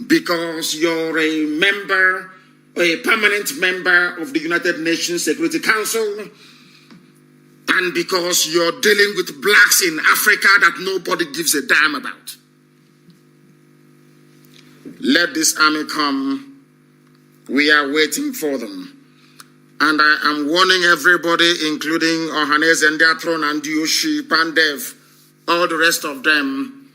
Because you're a member, a permanent member of the United Nations Security Council, and because you're dealing with blacks in Africa that nobody gives a damn about. Let this army come. We are waiting for them. And I am warning everybody, including Ohanes and Diatron and Dioshi, Pandev, all the rest of them,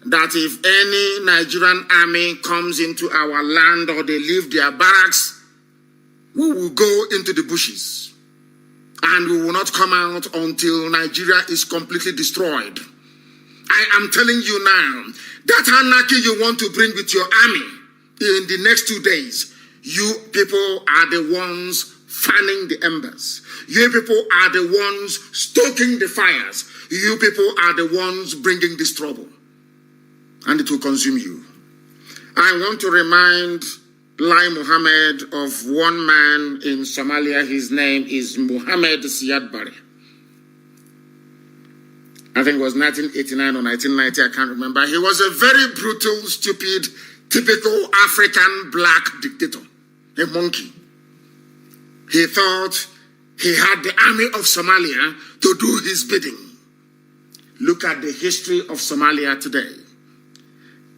that if any Nigerian army comes into our land or they leave their barracks, we will go into the bushes. And we will not come out until Nigeria is completely destroyed. I am telling you now, that anarchy you want to bring with your army in the next 2 days, you people are the ones fanning the embers. You people are the ones stoking the fires. You people are the ones bringing this trouble. And it will consume you. I want to remind Lai Mohammed of one man in Somalia. His name is Mohammed Siad Barre. I think it was 1989 or 1990, I can't remember. He was a very brutal, stupid, typical African black dictator, a monkey. He thought he had the army of Somalia to do his bidding. Look at the history of Somalia today.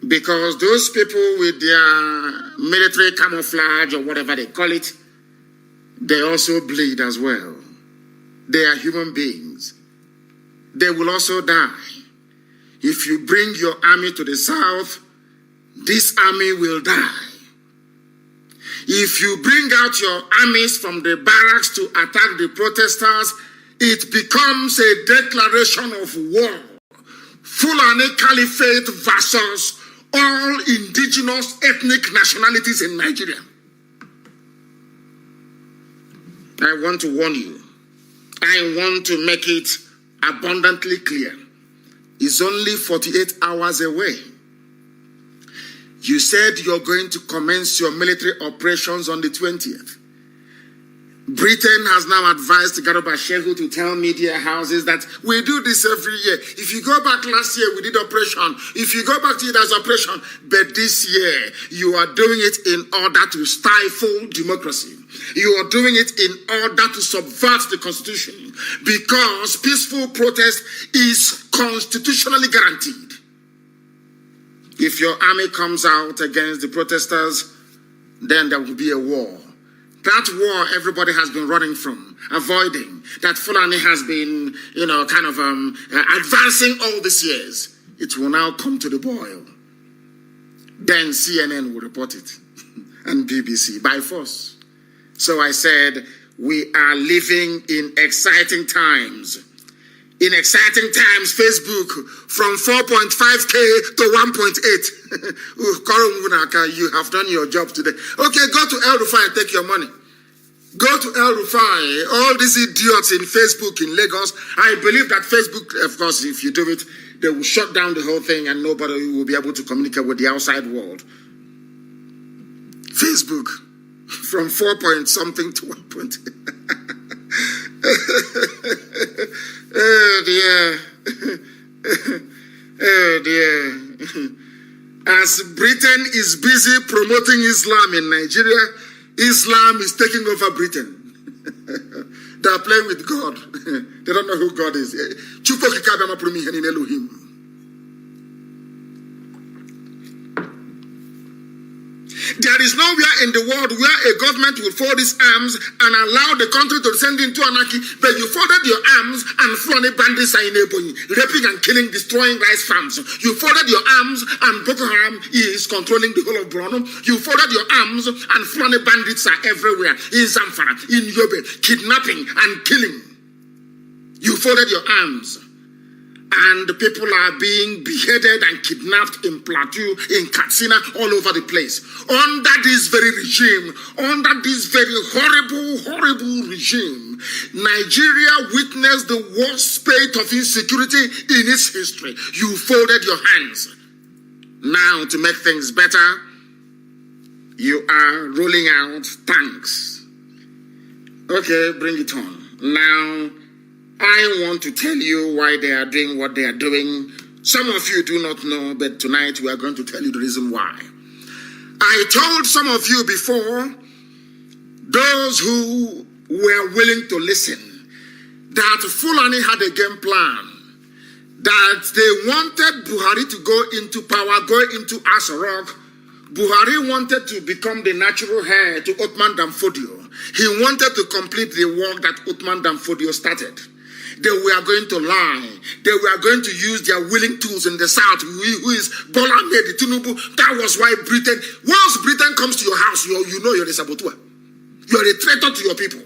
Because those people with their military camouflage or whatever they call it, they also bleed as well. They are human beings. They will also die. If you bring your army to the south, this army will die. If you bring out your armies from the barracks to attack the protesters, it becomes a declaration of war. Fulani Caliphate versus all indigenous ethnic nationalities in Nigeria. I want to warn you. I want to make it abundantly clear. It's only 48 hours away. You said you're going to commence your military operations on the 20th. Britain has now advised Garuba Shehu to tell media houses that we do this every year. If you go back last year, we did operation. If you go back to it as operation. But this year, you are doing it in order to stifle democracy. You are doing it in order to subvert the constitution. Because peaceful protest is constitutionally guaranteed. If your army comes out against the protesters, then there will be a war. That war everybody has been running from, avoiding, that Fulani has been, advancing all these years. It will now come to the boil. Then CNN will report it, and BBC, by force. So I said, we are living in exciting times. In exciting times, Facebook from 4.5K to 1.8. You have done your job today. Okay, go to El Rufai and take your money. Go to El Rufai. All these idiots in Facebook in Lagos. I believe that Facebook, of course, if you do it, they will shut down the whole thing and nobody will be able to communicate with the outside world. Facebook from 4 point something to 1.8. Oh dear. Oh dear. As Britain is busy promoting Islam in Nigeria, Islam is taking over Britain. They are playing with God. They don't know who God is. There is nowhere in the world where a government will fold its arms and allow the country to descend into anarchy, but you folded your arms and Fulani bandits are in Ebonyi, raping and killing, destroying rice farms. You folded your arms and Boko Haram is controlling the whole of Borno. You folded your arms and Fulani bandits are everywhere, in Zamfara, in Yobe, kidnapping and killing. You folded your arms. And people are being beheaded and kidnapped in Plateau, in Katsina, all over the place. Under this very regime, under this very horrible regime, Nigeria witnessed the worst spate of insecurity in its history. You folded your hands. Now, to make things better, you are rolling out tanks. Okay, bring it on. Now, I want to tell you why they are doing what they are doing. Some of you do not know, but tonight we are going to tell you the reason why. I told some of you before, those who were willing to listen, that Fulani had a game plan, that they wanted Buhari to go into power, go into Asarok. Buhari wanted to become the natural heir to Othman Danfodio. He wanted to complete the work that Othman Danfodio started. They were going to lie. They were going to use their willing tools in the south, who is Bola Ahmed Tinubu. That was why Britain, once Britain comes to your house, you know you're a saboteur. You're a traitor to your people.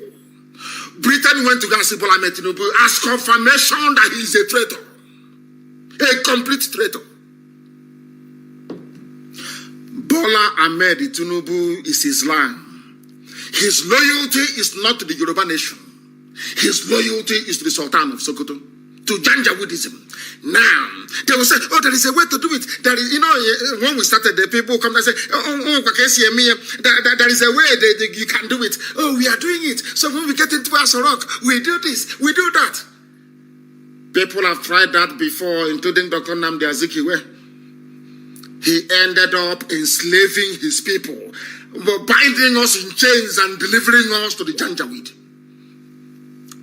Britain went to go and see Bola Ahmed Tinubu as confirmation that he is a traitor. A complete traitor. Bola Ahmed Tinubu is Islam. His loyalty is not to the Yoruba nation. His loyalty is to the Sultan of Sokoto, to Janjaweedism. Now, they will say, oh, there is a way to do it. There is, when we started, the people come and say, there is a way that you can do it. Oh, we are doing it. So when we get into Asarok, we do this, we do that. People have tried that before, including Dr. Nnamdi Azikiwe. He ended up enslaving his people, binding us in chains and delivering us to the Janjaweed.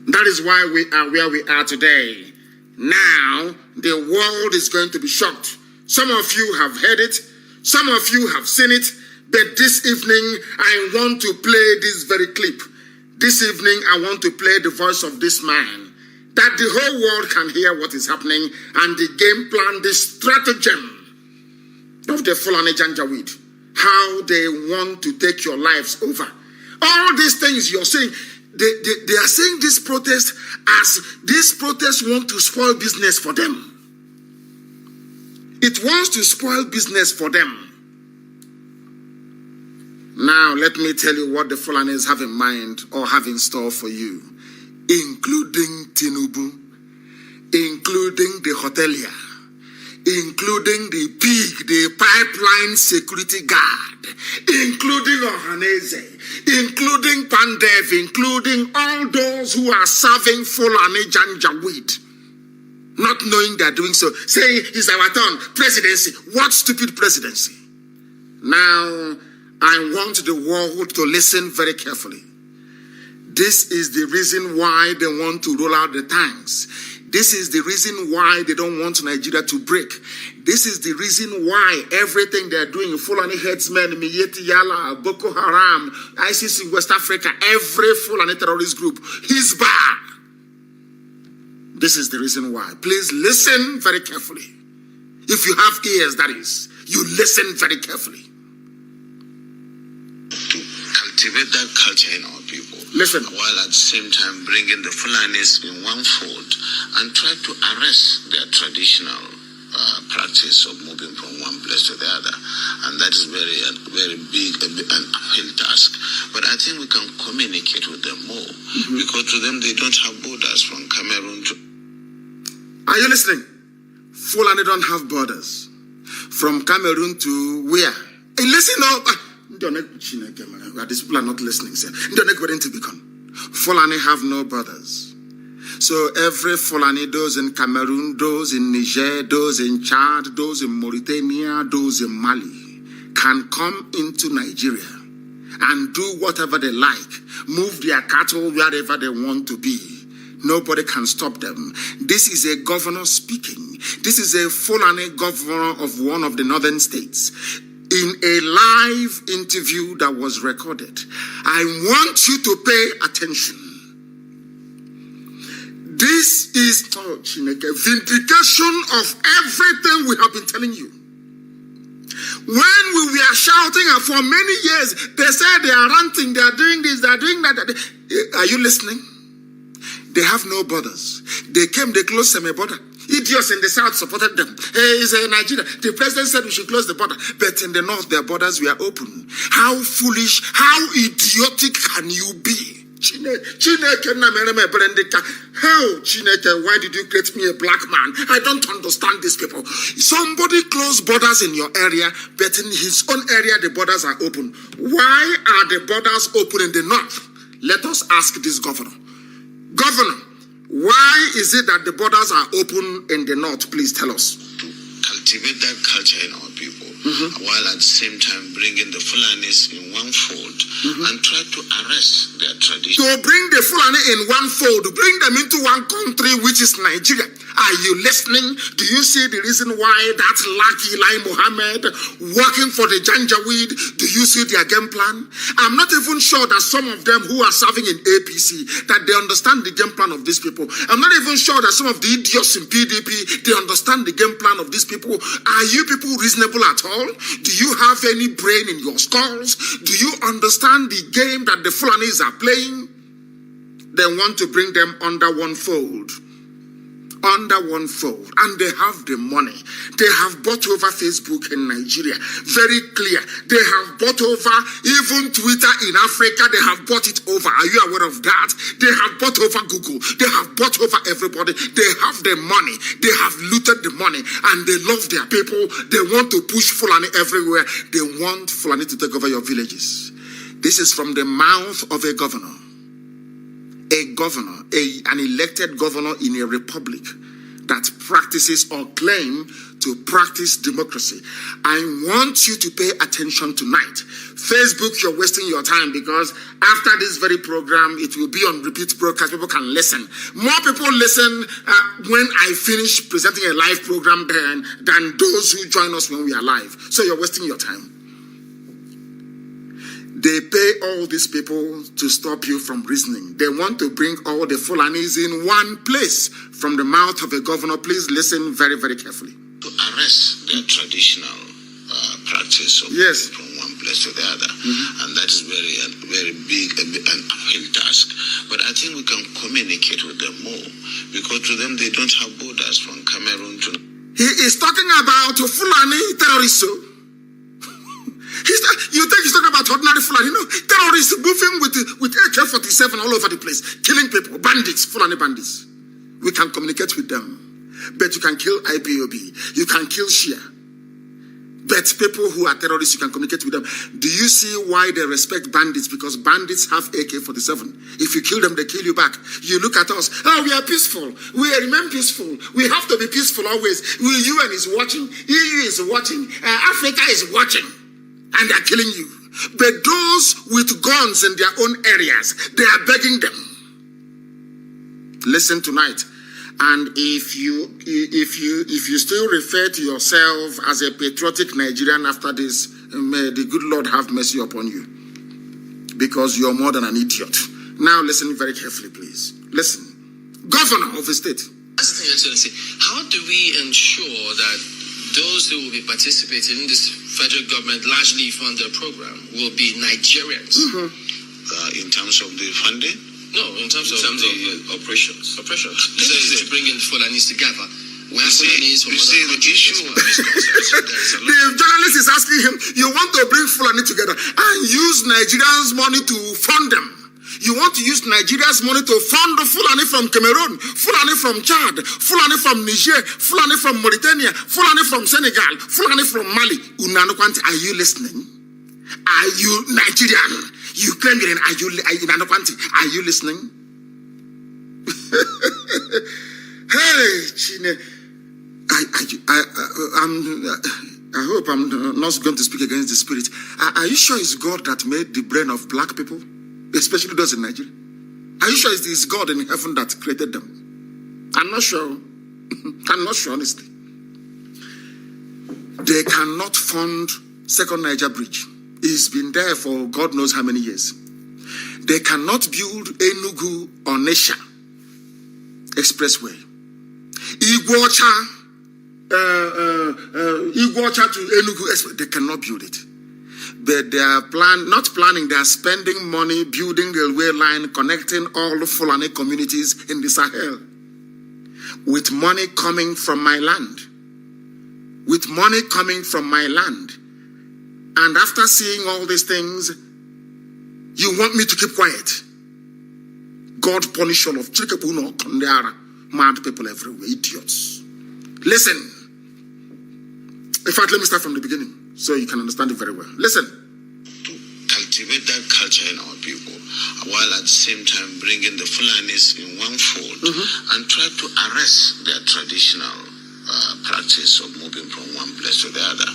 That is why we are where we are today. Now, the world is going to be shocked. Some of you have heard it. Some of you have seen it. But this evening, I want to play this very clip. This evening, I want to play the voice of this man, that the whole world can hear what is happening and the game plan, the stratagem of the Fulani Janjaweed. How they want to take your lives over. All these things you're saying, they are saying this protest as this protest want to spoil business for them. It wants to spoil business for them. Now, let me tell you what the Fulanis have in mind or have in store for you, including Tinubu, including the hotelier, including the pig, the pipeline security guard, including Ohaneze, including Pandev, including all those who are serving Fulani Janjaweed, not knowing they are doing so. Say, it's our turn. Presidency. What stupid presidency? Now, I want the world to listen very carefully. This is the reason why they want to roll out the tanks. This is the reason why they don't want Nigeria to break. This is the reason why everything they're doing, Fulani headsmen, Miyeti Yala, Boko Haram, ISIS in West Africa, every Fulani terrorist group, Hizbah. This is the reason why. Please listen very carefully. If you have ears, that is, you listen very carefully. cultivate that culture in our people. Listen. While at the same time bringing the Fulanis in one fold and try to arrest their traditional practice of moving from one place to the other. And that is very big and uphill task. But I think we can communicate with them more because to them they don't have borders from Cameroon to... Are you listening? Fulani don't have borders. From Cameroon to where? Hey, listen up. These people are not listening. Fulani have no borders. So every Fulani, those in Cameroon, those in Niger, those in Chad, those in Mauritania, those in Mali, can come into Nigeria and do whatever they like, move their cattle wherever they want to be. Nobody can stop them. This is a governor speaking. This is a Fulani governor of one of the northern states. In a live interview that was recorded. I want you to pay attention. This is vindication of everything we have been telling you. When we were shouting and for many years, they said they are ranting, they are doing this, they are doing that. Are you listening? They have no borders. They came, they closed semi-border. Idiots in the south supported them. Hey, it's Nigeria. The president said we should close the border. But in the north, their borders were open. How foolish, how idiotic can you be? Chineke, why did you create me a black man? I don't understand these people. Somebody closed borders in your area, but in his own area, the borders are open. Why are the borders open in the north? Let us ask this governor. Governor, why is it that the borders are open in the north? Please tell us. To cultivate that culture in our people, while at the same time bringing the Fulanis in one fold and try to arrest their tradition. To bring the Fulani in one fold, bring them into one country, which is Nigeria. Are you listening? Do you see the reason why that lucky Lai Mohammed working for the Janjaweed? Do you see their game plan? I'm not even sure that some of them who are serving in APC, that they understand the game plan of these people. I'm not even sure that some of the idiots in PDP, they understand the game plan of these people. Are you people reasonable at all? Do you have any brain in your skulls? Do you understand the game that the Fulanis are playing? They want to bring them under one fold. Under one fold, and they have the money. They have bought over Facebook in Nigeria. Very clear. They have bought over even Twitter in Africa. They have bought it over. Are you aware of that? They have bought over Google. They have bought over everybody. They have the money. They have looted the money, and they love their people. They want to push Fulani everywhere. They want Fulani to take over your villages. This is from the mouth of a governor. A governor, an elected governor in a republic that practices or claim to practice democracy. I want you to pay attention tonight. Facebook, you're wasting your time because after this very program, it will be on repeat broadcast. People can listen. More people listen when I finish presenting a live program than those who join us when we are live. So you're wasting your time. They pay all these people to stop you from reasoning. They want to bring all the Fulanis in one place from the mouth of a governor. Please listen very, very carefully. To arrest their traditional practice of from one place to the other. And that is very big and uphill task. But I think we can communicate with them more because to them they don't have borders from Cameroon to... He is talking about Fulani terrorists. You think he's talking about ordinary Fulani? No, terrorists moving with AK-47 all over the place, killing people, bandits, Fulani bandits. We can communicate with them. But you can kill IPOB, you can kill Shia. But people who are terrorists, you can communicate with them. Do you see why they respect bandits? Because bandits have AK-47. If you kill them, they kill you back. You look at us, oh, we are peaceful. We remain peaceful. We have to be peaceful always. UN is watching, EU is watching, Africa is watching. And they are killing you. But those with guns in their own areas, they are begging them. Listen tonight. And if you still refer to yourself as a patriotic Nigerian after this, may the good Lord have mercy upon you. Because you're more than an idiot. Now listen very carefully, please. Listen. Governor of a state. That's the thing, Excellency. How do we ensure that those who will be participating in this federal government largely funded program will be Nigerians? in terms of the funding? No, in terms of the operations. Operations. You said to bring in Fulanis together. You see, the issue of this the journalist is asking him, you want to bring Fulani together and use Nigerians' money to fund them. You want to use Nigeria's money to fund the Fulani from Cameroon, Fulani from Chad, Fulani from Niger, Fulani from Mauritania, Fulani from Senegal, Fulani from Mali. Are you listening? Are you Nigerian? You claim you're in Are you listening? Hey, Chine. I hope I'm not going to speak against the spirit. Are you sure it's God that made the brain of black people, especially those in Nigeria? Are you sure it's God in heaven that created them? I'm not sure. I'm not sure, honestly. They cannot fund Second Niger Bridge. It's been there for God knows how many years. They cannot build Enugu or Nesha Expressway. Iguacha to Enugu, they cannot build it. But they are they are spending money building the railway line connecting all the Fulani communities in the Sahel. With money coming from my land. With money coming from my land. And after seeing all these things, you want me to keep quiet. God punish all of Chikepuno, Kondara, mad people everywhere, idiots. Listen. In fact, let me start from the beginning so you can understand it very well. Listen. To cultivate that culture in our people, while at the same time bringing the Fulanis in one fold and try to arrest their traditional practice of moving from one place to the other.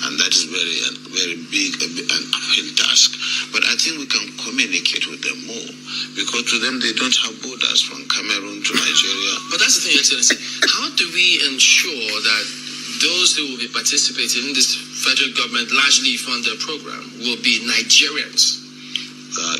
And that is very big and uphill task. But I think we can communicate with them more, because to them they don't have borders from Cameroon to Nigeria. But that's the thing, Excellency. How do we ensure that those who will be participating in this federal government largely funded program will be Nigerians?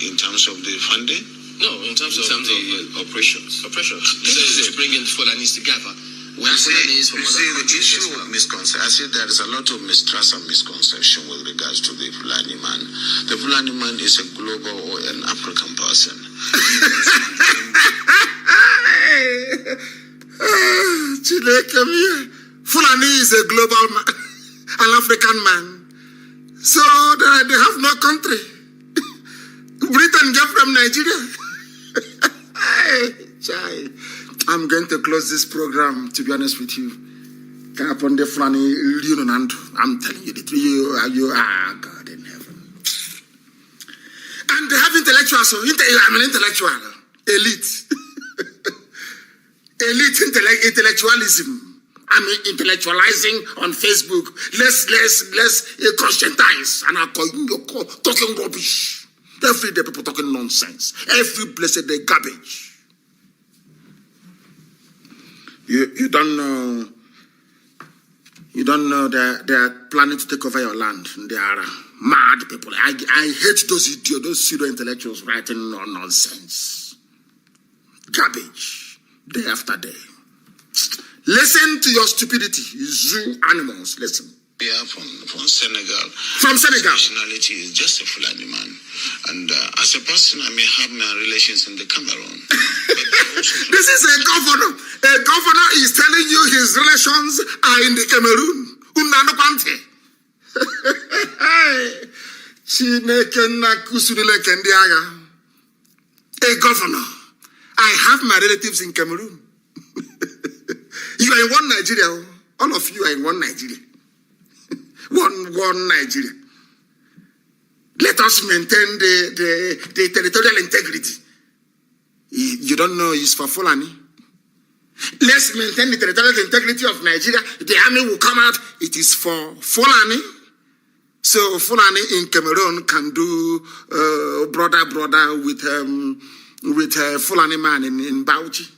In terms of the funding? No, in terms of the operations. Operations. To bring in Fulanis together. You see, the issue of misconception, I see there is a lot of mistrust and misconception with regards to the Fulani man. The Fulani man is a global or an African person. Chile, come here. Fulani is a global man, an African man. So they have no country. Britain gave them Nigeria. I'm going to close this program, to be honest with you. I'm telling you the truth. You are God in heaven. And they have intellectuals. So I'm an intellectual. Elite. Elite intellectualism. I'm intellectualizing on Facebook. Let's conscientize. And I'm talking rubbish. Every day people talking nonsense. Every blessed day garbage. You don't know that they are planning to take over your land. They are mad people. I hate those idiots, those pseudo intellectuals writing nonsense, garbage, day after day. Listen to your stupidity, zoo animals. Listen. Yeah, from Senegal. From Senegal. Nationality is just a Fulani man, and as a person, I may have my relations in the Cameroon. This is a governor. A governor is telling you his relations are in the Cameroon. A governor. I have my relatives in Cameroon. You are in one Nigeria. All of you are in one Nigeria. One Nigeria. Let us maintain the territorial integrity. You don't know it's for Fulani. Let's maintain the territorial integrity of Nigeria. The army will come out. It is for Fulani. So Fulani in Cameroon can do brother with Fulani man in Bauchi.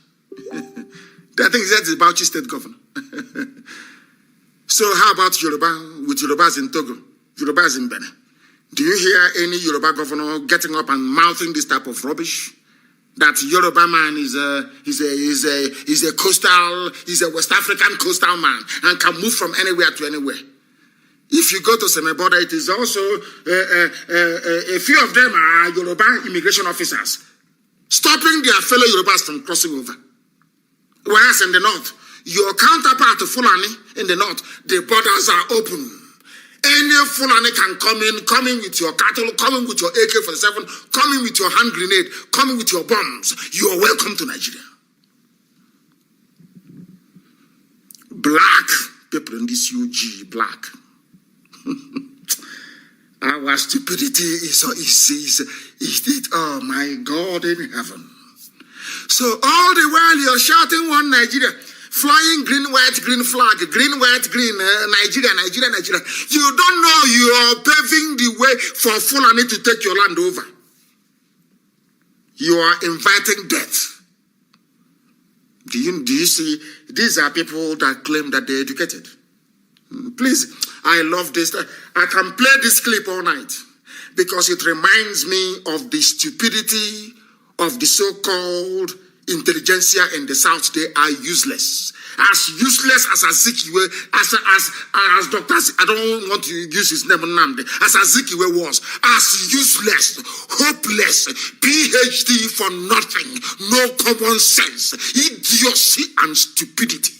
I think that's the Bauchi state governor. So how about Yoruba with Yorubas in Togo, Yorubas in Benin? Do you hear any Yoruba governor getting up and mouthing this type of rubbish? That Yoruba man is a West African coastal man and can move from anywhere to anywhere. If you go to Semeboda, it is also a few of them are Yoruba immigration officers, stopping their fellow Yorubas from crossing over. Whereas in the north, your counterpart to Fulani in the north, the borders are open. Any Fulani can come in with your cattle, come in with your AK-47, come in with your hand grenade, come in with your bombs. You are welcome to Nigeria. Black people in this UG, black. Our stupidity is oh my God in heaven. So all the while you're shouting one Nigeria, flying green, white, green flag, green, white, green, Nigeria, Nigeria, Nigeria. You don't know you are paving the way for Fulani to take your land over. You are inviting death. Do you see? These are people that claim that they're educated. Please, I love this. I can play this clip all night because it reminds me of the stupidity of the so-called intelligentsia in the South. They are useless. As useless as Azikiwe, as Dr. I don't want to use his name, Nnamdi, as Azikiwe was, as useless, hopeless, PhD for nothing, no common sense, idiocy and stupidity.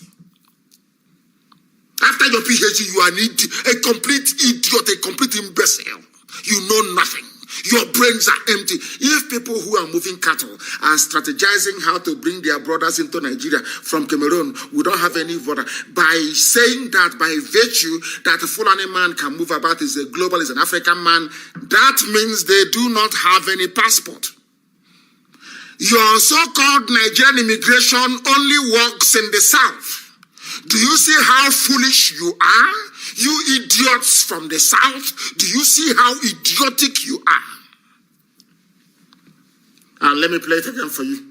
After your PhD, you are a complete idiot, a complete imbecile. You know nothing. Your brains are empty. If people who are moving cattle are strategizing how to bring their brothers into Nigeria from Cameroon, we don't have any border. By saying that, by virtue that a Fulani man can move about, is a global, is an African man, that means they do not have any passport. Your so-called Nigerian immigration only works in the South. Do you see how foolish you are? You idiots from the South, do you see how idiotic you are? And let me play it again for you.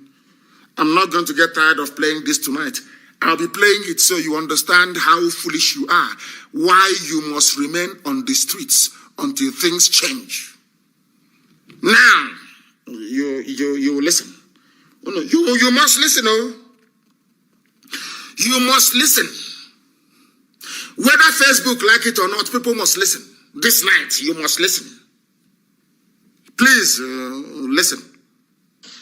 I'm not going to get tired of playing this tonight. I'll be playing it so you understand how foolish you are, why you must remain on the streets until things change. Now, you listen. Oh, no, you must listen, oh. You must listen. Whether Facebook like it or not, people must listen. This night, you must listen. Please, listen.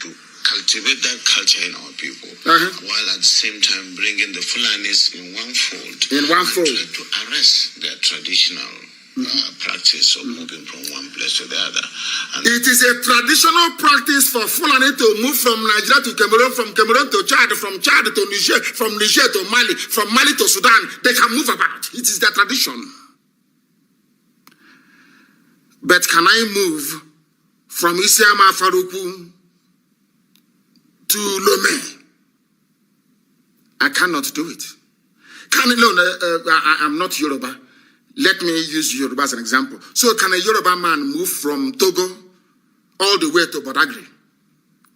To cultivate that culture in our people, while at the same time bringing the Fulanis in one fold. In one fold. Try to arrest their traditional practice of moving from one place to the other. And it is a traditional practice for Fulani to move from Nigeria to Cameroon, from Cameroon to Chad, from Chad to Niger, from Niger to Mali, from Mali to Sudan. They can move about. It is their tradition. But can I move from Isiama Faruku to Lomé? I cannot do it. I'm not Yoruba. Let me use Yoruba as an example. So can a Yoruba man move from Togo all the way to Badagry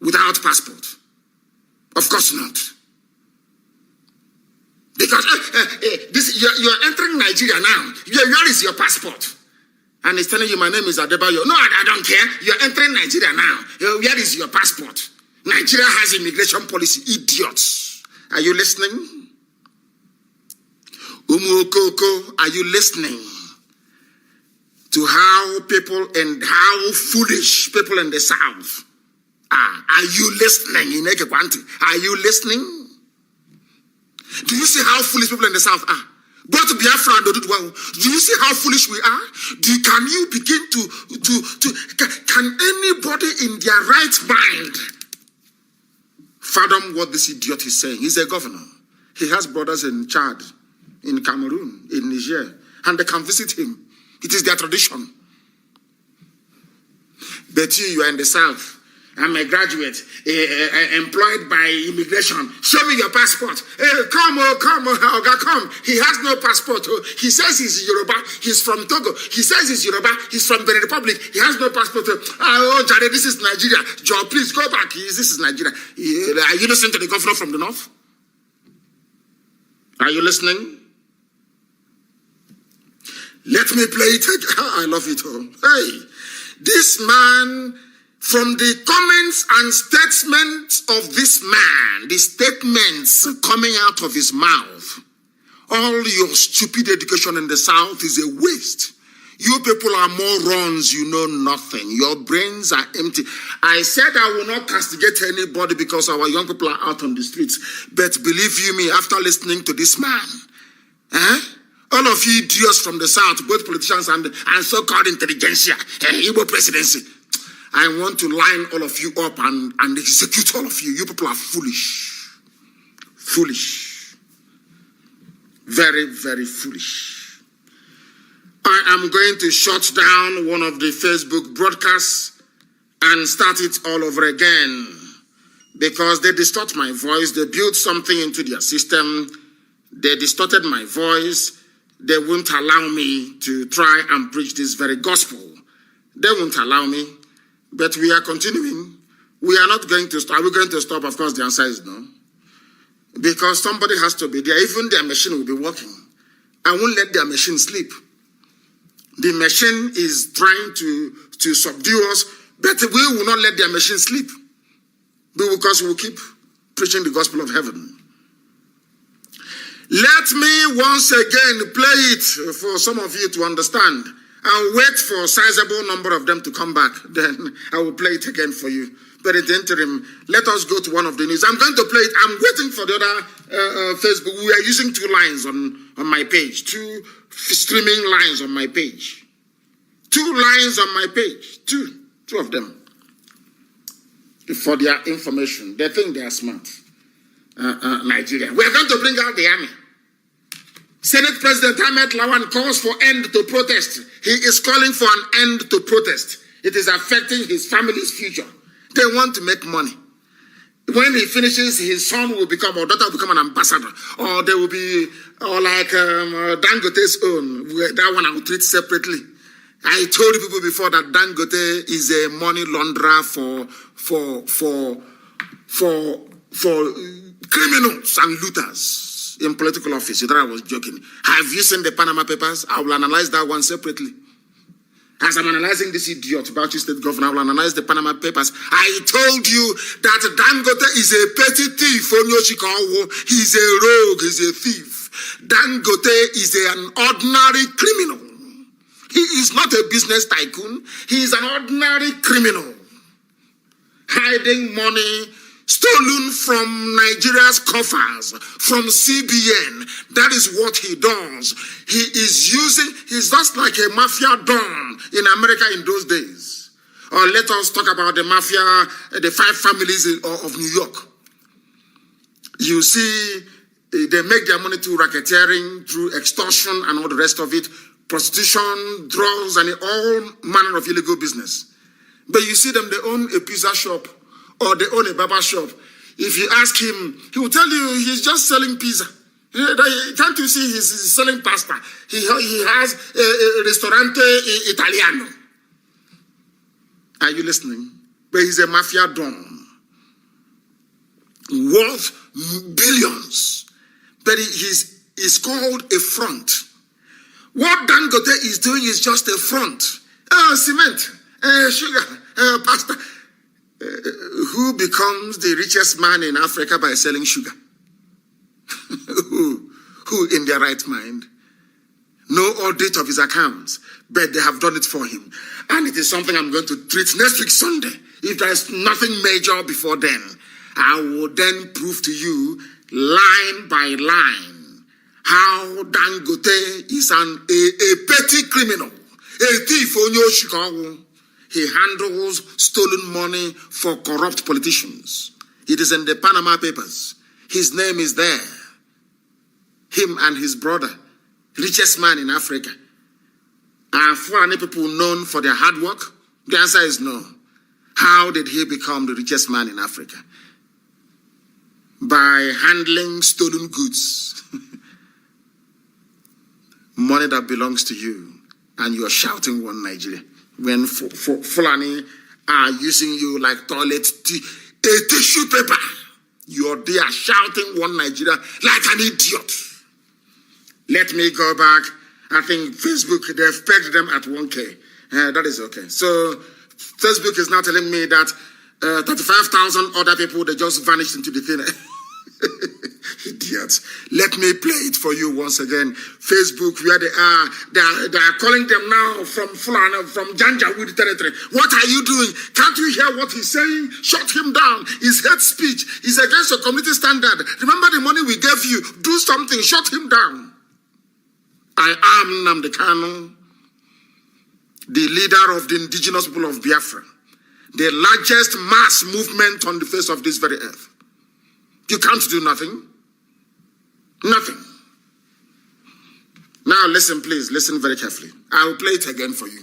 without passport? Of course not. Because you're entering Nigeria now. Where is your passport? And he's telling you, my name is Adebayo. No, I don't care. You're entering Nigeria now. Where is your passport? Nigeria has immigration policy. Idiots. Are you listening? Umuokoko, are you listening to how people and how foolish people in the South are? Are you listening in Ekekwanti? Are you listening? Do you see how foolish people in the South are? Both Biafra and Oduduwa. Do you see how foolish we are? Can you begin can anybody in their right mind fathom what this idiot is saying? He's a governor. He has brothers in Chad, in Cameroon, in Niger, and they can visit him. It is their tradition. But you are in the South. I'm a graduate, employed by immigration. Show me your passport. Come, Oga, come. He has no passport. He says he's Yoruba. He's from Togo. He says he's Yoruba. He's from Benin Republic. He has no passport. Jare, this is Nigeria. Joe, please go back. This is Nigeria. Are you listening to the governor from the north? Are you listening? Let me play it again. I love it all. Hey, this man, from the comments and statements of this man, the statements coming out of his mouth, All your stupid education in the South is a waste. You people are morons, you know nothing. Your brains are empty. I said I will not castigate anybody because our young people are out on the streets. But believe you me, after listening to this man, all of you idiots from the South, both politicians and so-called intelligentsia, Igbo presidency, I want to line all of you up and execute all of you. You people are foolish. Foolish. Very, very foolish. I am going to shut down one of the Facebook broadcasts and start it all over again because they distort my voice. They built something into their system. They distorted my voice. They won't allow me to try and preach this very gospel. They won't allow me, but we are continuing. We are not going to stop. Are we going to stop? Of course, the answer is no. Because somebody has to be there. Even their machine will be working. I won't let their machine sleep. The machine is trying to subdue us, but we will not let their machine sleep. Because we will keep preaching the gospel of heaven. Let me once again play it for some of you to understand. I'll wait for a sizable number of them to come back. Then I will play it again for you. But in the interim, let us go to one of the news. I'm going to play it. I'm waiting for the other Facebook. We are using 2 lines on my page. 2 streaming lines on my page. 2 lines on my page. 2 of them. For their information. They think they are smart. Nigeria. We are going to bring out the army. Senate President Ahmed Lawan calls for end to protest. He is calling for an end to protest. It is affecting his family's future. They want to make money. When he finishes, his son will become, or daughter will become an ambassador. Or they will be, or like Dangote's own. That one I will treat separately. I told people before that Dangote is a money launderer for criminals and looters in political office. You thought I was joking. Have you seen the Panama Papers? I will analyze that one separately. As I'm analyzing this idiot, Bauchi State Governor, I will analyze the Panama Papers. I told you that Dangote is a petty thief. He's a rogue, he's a thief. Dangote is an ordinary criminal. He is not a business tycoon. He is an ordinary criminal. Hiding money stolen from Nigeria's coffers, from CBN. That is what he does. He is using, he's just like a mafia don in America in those days. Or let us talk about the mafia, the 5 families of New York. You see, they make their money through racketeering, through extortion and all the rest of it, prostitution, drugs, and all manner of illegal business. But you see them, they own a pizza shop, or they own a barber shop. If you ask him, he will tell you he's just selling pizza. Can't you see he's selling pasta? He has a ristorante italiano. Are you listening? But he's a mafia don. Worth billions. But he's called a front. What Dangote is doing is just a front. Cement, sugar, pasta. Who becomes the richest man in Africa by selling sugar? Who in their right mind? No audit of his accounts, but they have done it for him. And it is something I'm going to treat next week Sunday. If there is nothing major before then, I will then prove to you line by line how Dangote is a petty criminal, a thief on your Chicago. He handles stolen money for corrupt politicians. It is in the Panama Papers. His name is there. Him and his brother, richest man in Africa. Are foreign people known for their hard work? The answer is no. How did he become the richest man in Africa? By handling stolen goods. Money that belongs to you. And you are shouting one Nigeria. When Fulani are using you like toilet tissue paper, you're there shouting one Nigeria like an idiot. Let me go back. I think Facebook, they've pegged them at 1K. That is okay. So Facebook is now telling me that 35,000 other people, they just vanished into the thing. Idiots. Let me play it for you once again. Facebook, where they are calling them now from Fulani, from Janjaweed territory. What are you doing? Can't you hear what he's saying? Shut him down. It's hate speech. It's against your community standard. Remember the money we gave you. Do something. Shut him down. I am Nnamdi Kanu, the leader of the indigenous people of Biafra, the largest mass movement on the face of this very earth. You can't do nothing. Nothing. Now listen, please. Listen very carefully. I will play it again for you,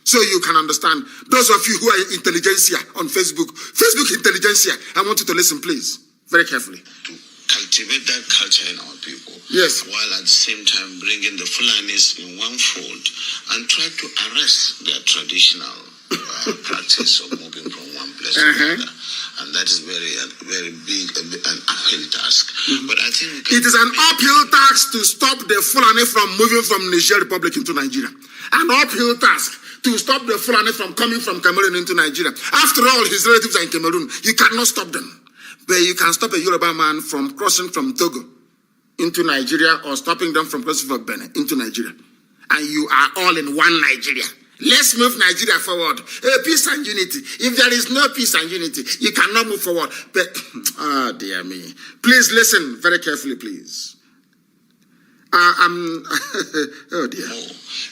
so you can understand. Those of you who are intelligentsia on Facebook, Facebook intelligentsia, I want you to listen, please, very carefully. To cultivate that culture in our people. Yes. While at the same time bringing the Fulanis in one fold and try to arrest their traditional practice of moving from one place to another. And that is very big, an uphill task. But I think it is an uphill task to stop the Fulani from moving from Niger Republic into Nigeria. An uphill task to stop the Fulani from coming from Cameroon into Nigeria. After all, his relatives are in Cameroon. You cannot stop them. But you can stop a Yoruba man from crossing from Togo into Nigeria, or stopping them from crossing from Benin into Nigeria. And you are all in one Nigeria. Let's move Nigeria forward. Peace and unity. If there is no peace and unity, you cannot move forward. But, oh dear me. Please listen very carefully, please. Oh dear.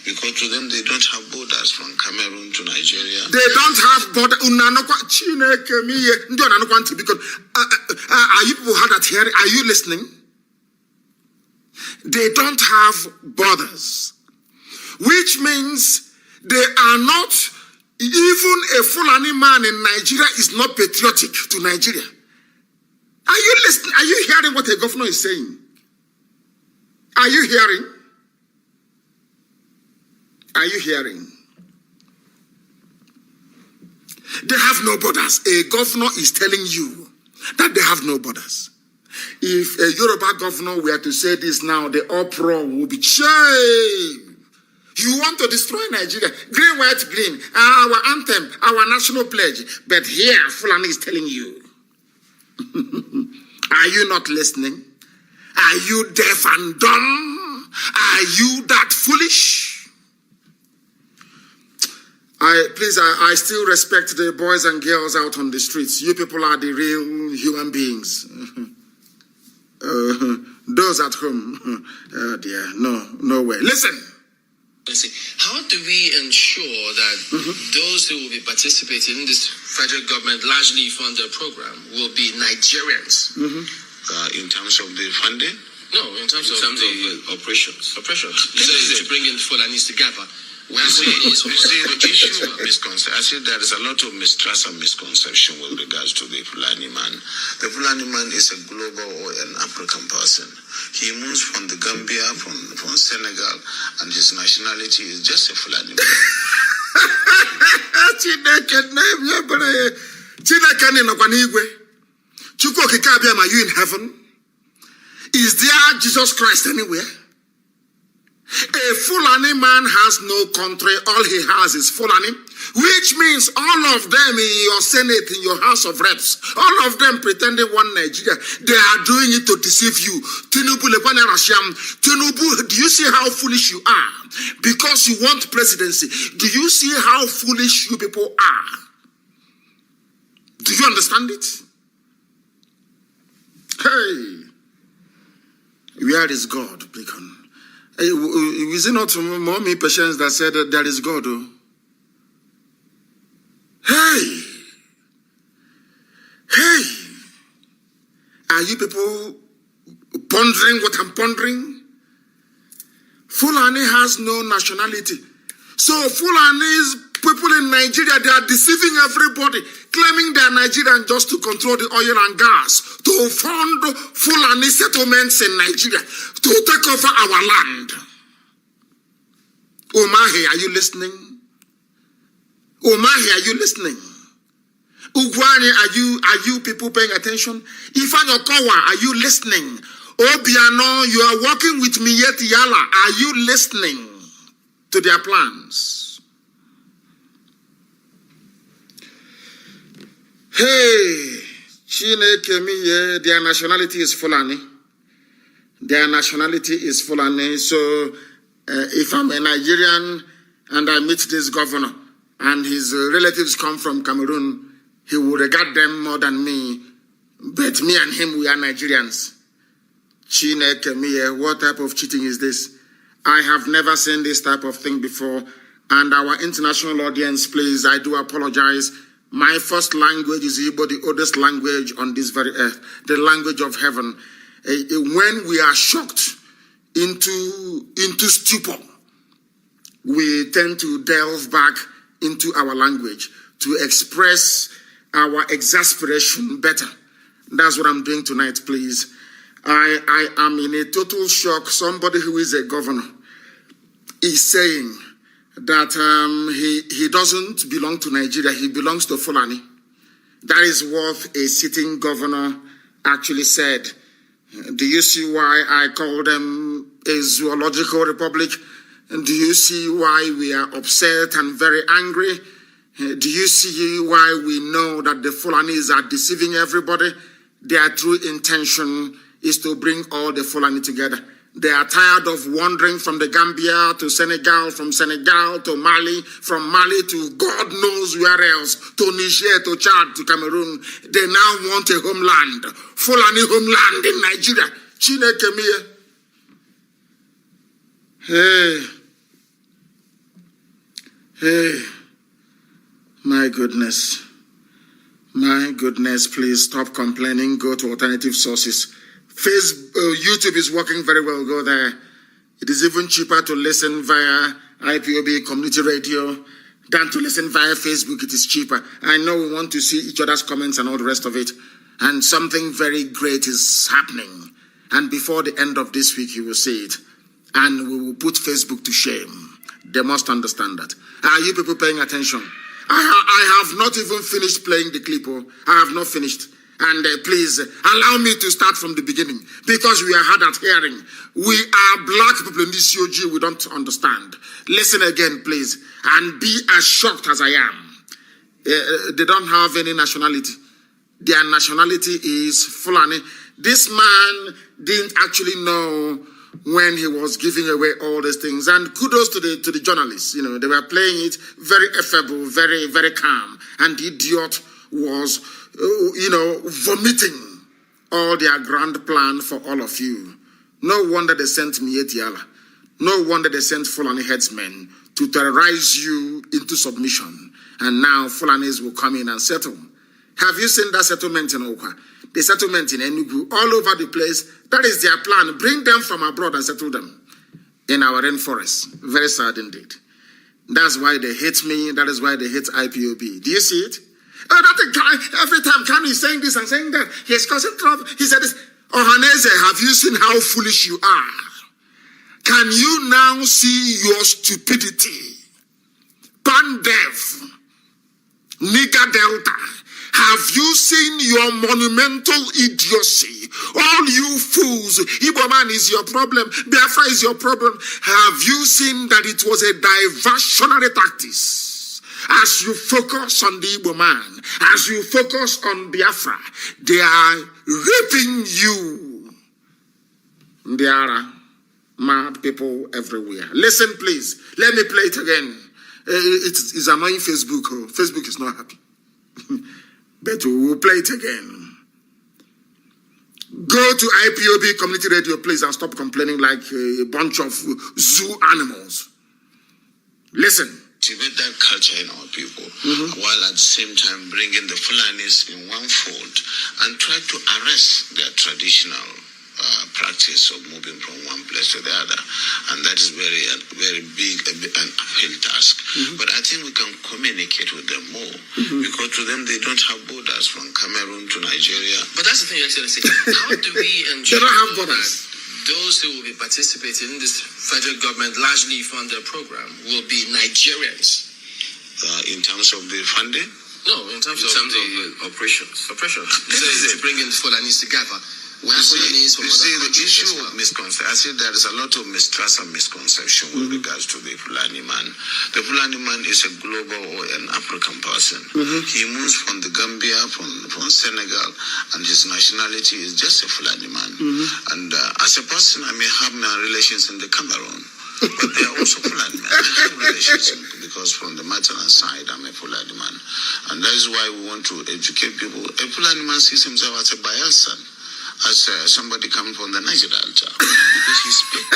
because to them they don't have borders from Cameroon to Nigeria. They don't have borders. Because are you people hard at hearing? Are you listening? They don't have borders, which means they are not, even a Fulani man in Nigeria is not patriotic to Nigeria. Are you listening? Are you hearing what the governor is saying? Are you hearing? Are you hearing? They have no borders. A governor is telling you that they have no borders. If a Yoruba governor were to say this now, the uproar will be shame. You want to destroy Nigeria. Green, white, green. Our anthem, our national pledge. But here, Fulani is telling you. Are you not listening? Are you deaf and dumb? Are you that foolish? I still respect the boys and girls out on the streets. You people are the real human beings. Those at home, oh dear, no way. Listen. How do we ensure that those who will be participating in this federal government largely funded program will be Nigerians? In terms of the funding? No, in terms of the operations. This is to bring in Fulanis together. You see, the issue of misconception, I see there is a lot of mistrust and misconception with regards to the Fulani man. The Fulani man is a global or an African person. He moves from the Gambia, from Senegal, and his nationality is just a Fulani man. Are you in heaven? Is there Jesus Christ anywhere? A Fulani man has no country. All he has is Fulani, which means all of them in your Senate, in your House of Reps, all of them pretending one Nigeria. They are doing it to deceive you. Tinubu, do you see how foolish you are? Because you want presidency. Do you see how foolish you people are? Do you understand it? Hey, where is God, Beacon? Is it not mommy Patience that said that there is God? Oh? Hey, are you people pondering what I'm pondering? Fulani has no nationality. So Fulani's people in Nigeria, they are deceiving everybody, claiming they are Nigerian just to control the oil and gas, to fund Fulani settlements in Nigeria, to take over our land. Umahi, are you listening? Umahi, are you listening? Ugwani, are you people paying attention? Ifanyokawa, are you listening? Obiano, you are working with Miyeti Yala. Are you listening to their plans? Hey, Chineke miye, their nationality is Fulani. Their nationality is Fulani. So if I'm a Nigerian and I meet this governor and his relatives come from Cameroon, he will regard them more than me. But me and him, we are Nigerians. Chineke miye, what type of cheating is this? I have never seen this type of thing before. And our international audience, please, I do apologize. My first language is Igbo, the oldest language on this very earth, the language of heaven. When we are shocked into stupor, we tend to delve back into our language to express our exasperation better. That's what I'm doing tonight, please. I am in a total shock. Somebody who is a governor is saying that he doesn't belong to Nigeria, he belongs to Fulani. That is what a sitting governor actually said. Do you see why I call them a zoological republic? Do you see why we are upset and very angry? Do you see why we know that the Fulanis are deceiving everybody? Their true intention is to bring all the Fulani together. They are tired of wandering from the Gambia to Senegal, from Senegal to Mali, from Mali to God knows where else, to Niger, to Chad, to Cameroon. They now want a homeland, Fulani homeland in Nigeria. Chineke miye. Hey, my goodness, please stop complaining, go to alternative sources. YouTube is working very well, go there. It is even cheaper to listen via IPOB community radio than to listen via Facebook. It is cheaper. I know we want to see each other's comments and all the rest of it. And something very great is happening. And before the end of this week, you will see it. And we will put Facebook to shame. They must understand that. Are you people paying attention? I have not even finished playing the clip. I have not finished. And please allow me to start from the beginning because we are hard at hearing. We are black people in this COG. We don't understand. Listen again, please, and be as shocked as I am. They don't have any nationality. Their nationality is Fulani. This man didn't actually know when he was giving away all these things. And kudos to the journalists. You know, they were playing it very affable, very, very calm. And the idiot was vomiting all their grand plan for all of you. No wonder they sent Mietiala. No wonder they sent Fulani headsmen to terrorize you into submission. And now Fulanis will come in and settle. Have you seen that settlement in Okwa? The settlement in Enugu, all over the place. That is their plan. Bring them from abroad and settle them in our rainforest. Very sad indeed. That's why they hate me. That is why they hate IPOB. Do you see it? Oh, that guy, every time Kanu is saying this and saying that, he's causing trouble. He said this. Ohaneze, have you seen how foolish you are? Can you now see your stupidity? Pandev, Niga Delta, have you seen your monumental idiocy? All you fools, Igbo man is your problem, Biafra is your problem. Have you seen that it was a diversionary tactics? As you focus on the Igbo man, as you focus on Biafra, they are raping you. There are mad people everywhere. Listen, please. Let me play it again. It's annoying Facebook. Facebook is not happy. But we'll play it again. Go to IPOB community radio, please, and stop complaining like a bunch of zoo animals. Listen. Cultivate that culture in our people, while at the same time bringing the Fulanis in one fold and try to arrest their traditional practice of moving from one place to the other. And that is very big and uphill task. But I think we can communicate with them more because to them they don't have borders from Cameroon to Nigeria. But that's the thing, Your Excellency. How do we ensure they don't have borders? Those who will be participating in this federal government largely funded program will be Nigerians? In terms of the funding? No, in terms of the operations. You said to bring in the Fulanis together. Well, you see, the issue of misconception, I say there is a lot of mistrust and misconception with regards to the Fulani man. The Fulani man is a global or an African person. He moves from the Gambia, from Senegal, and his nationality is just a Fulani man. And as a person, I may have my relations in the Cameroon, but they are also Fulani men. I have relations because from the maternal side, I'm a Fulani man. And that is why we want to educate people. A Fulani man sees himself as a Bayelsan. As somebody coming from the Niger Delta, because he speaks.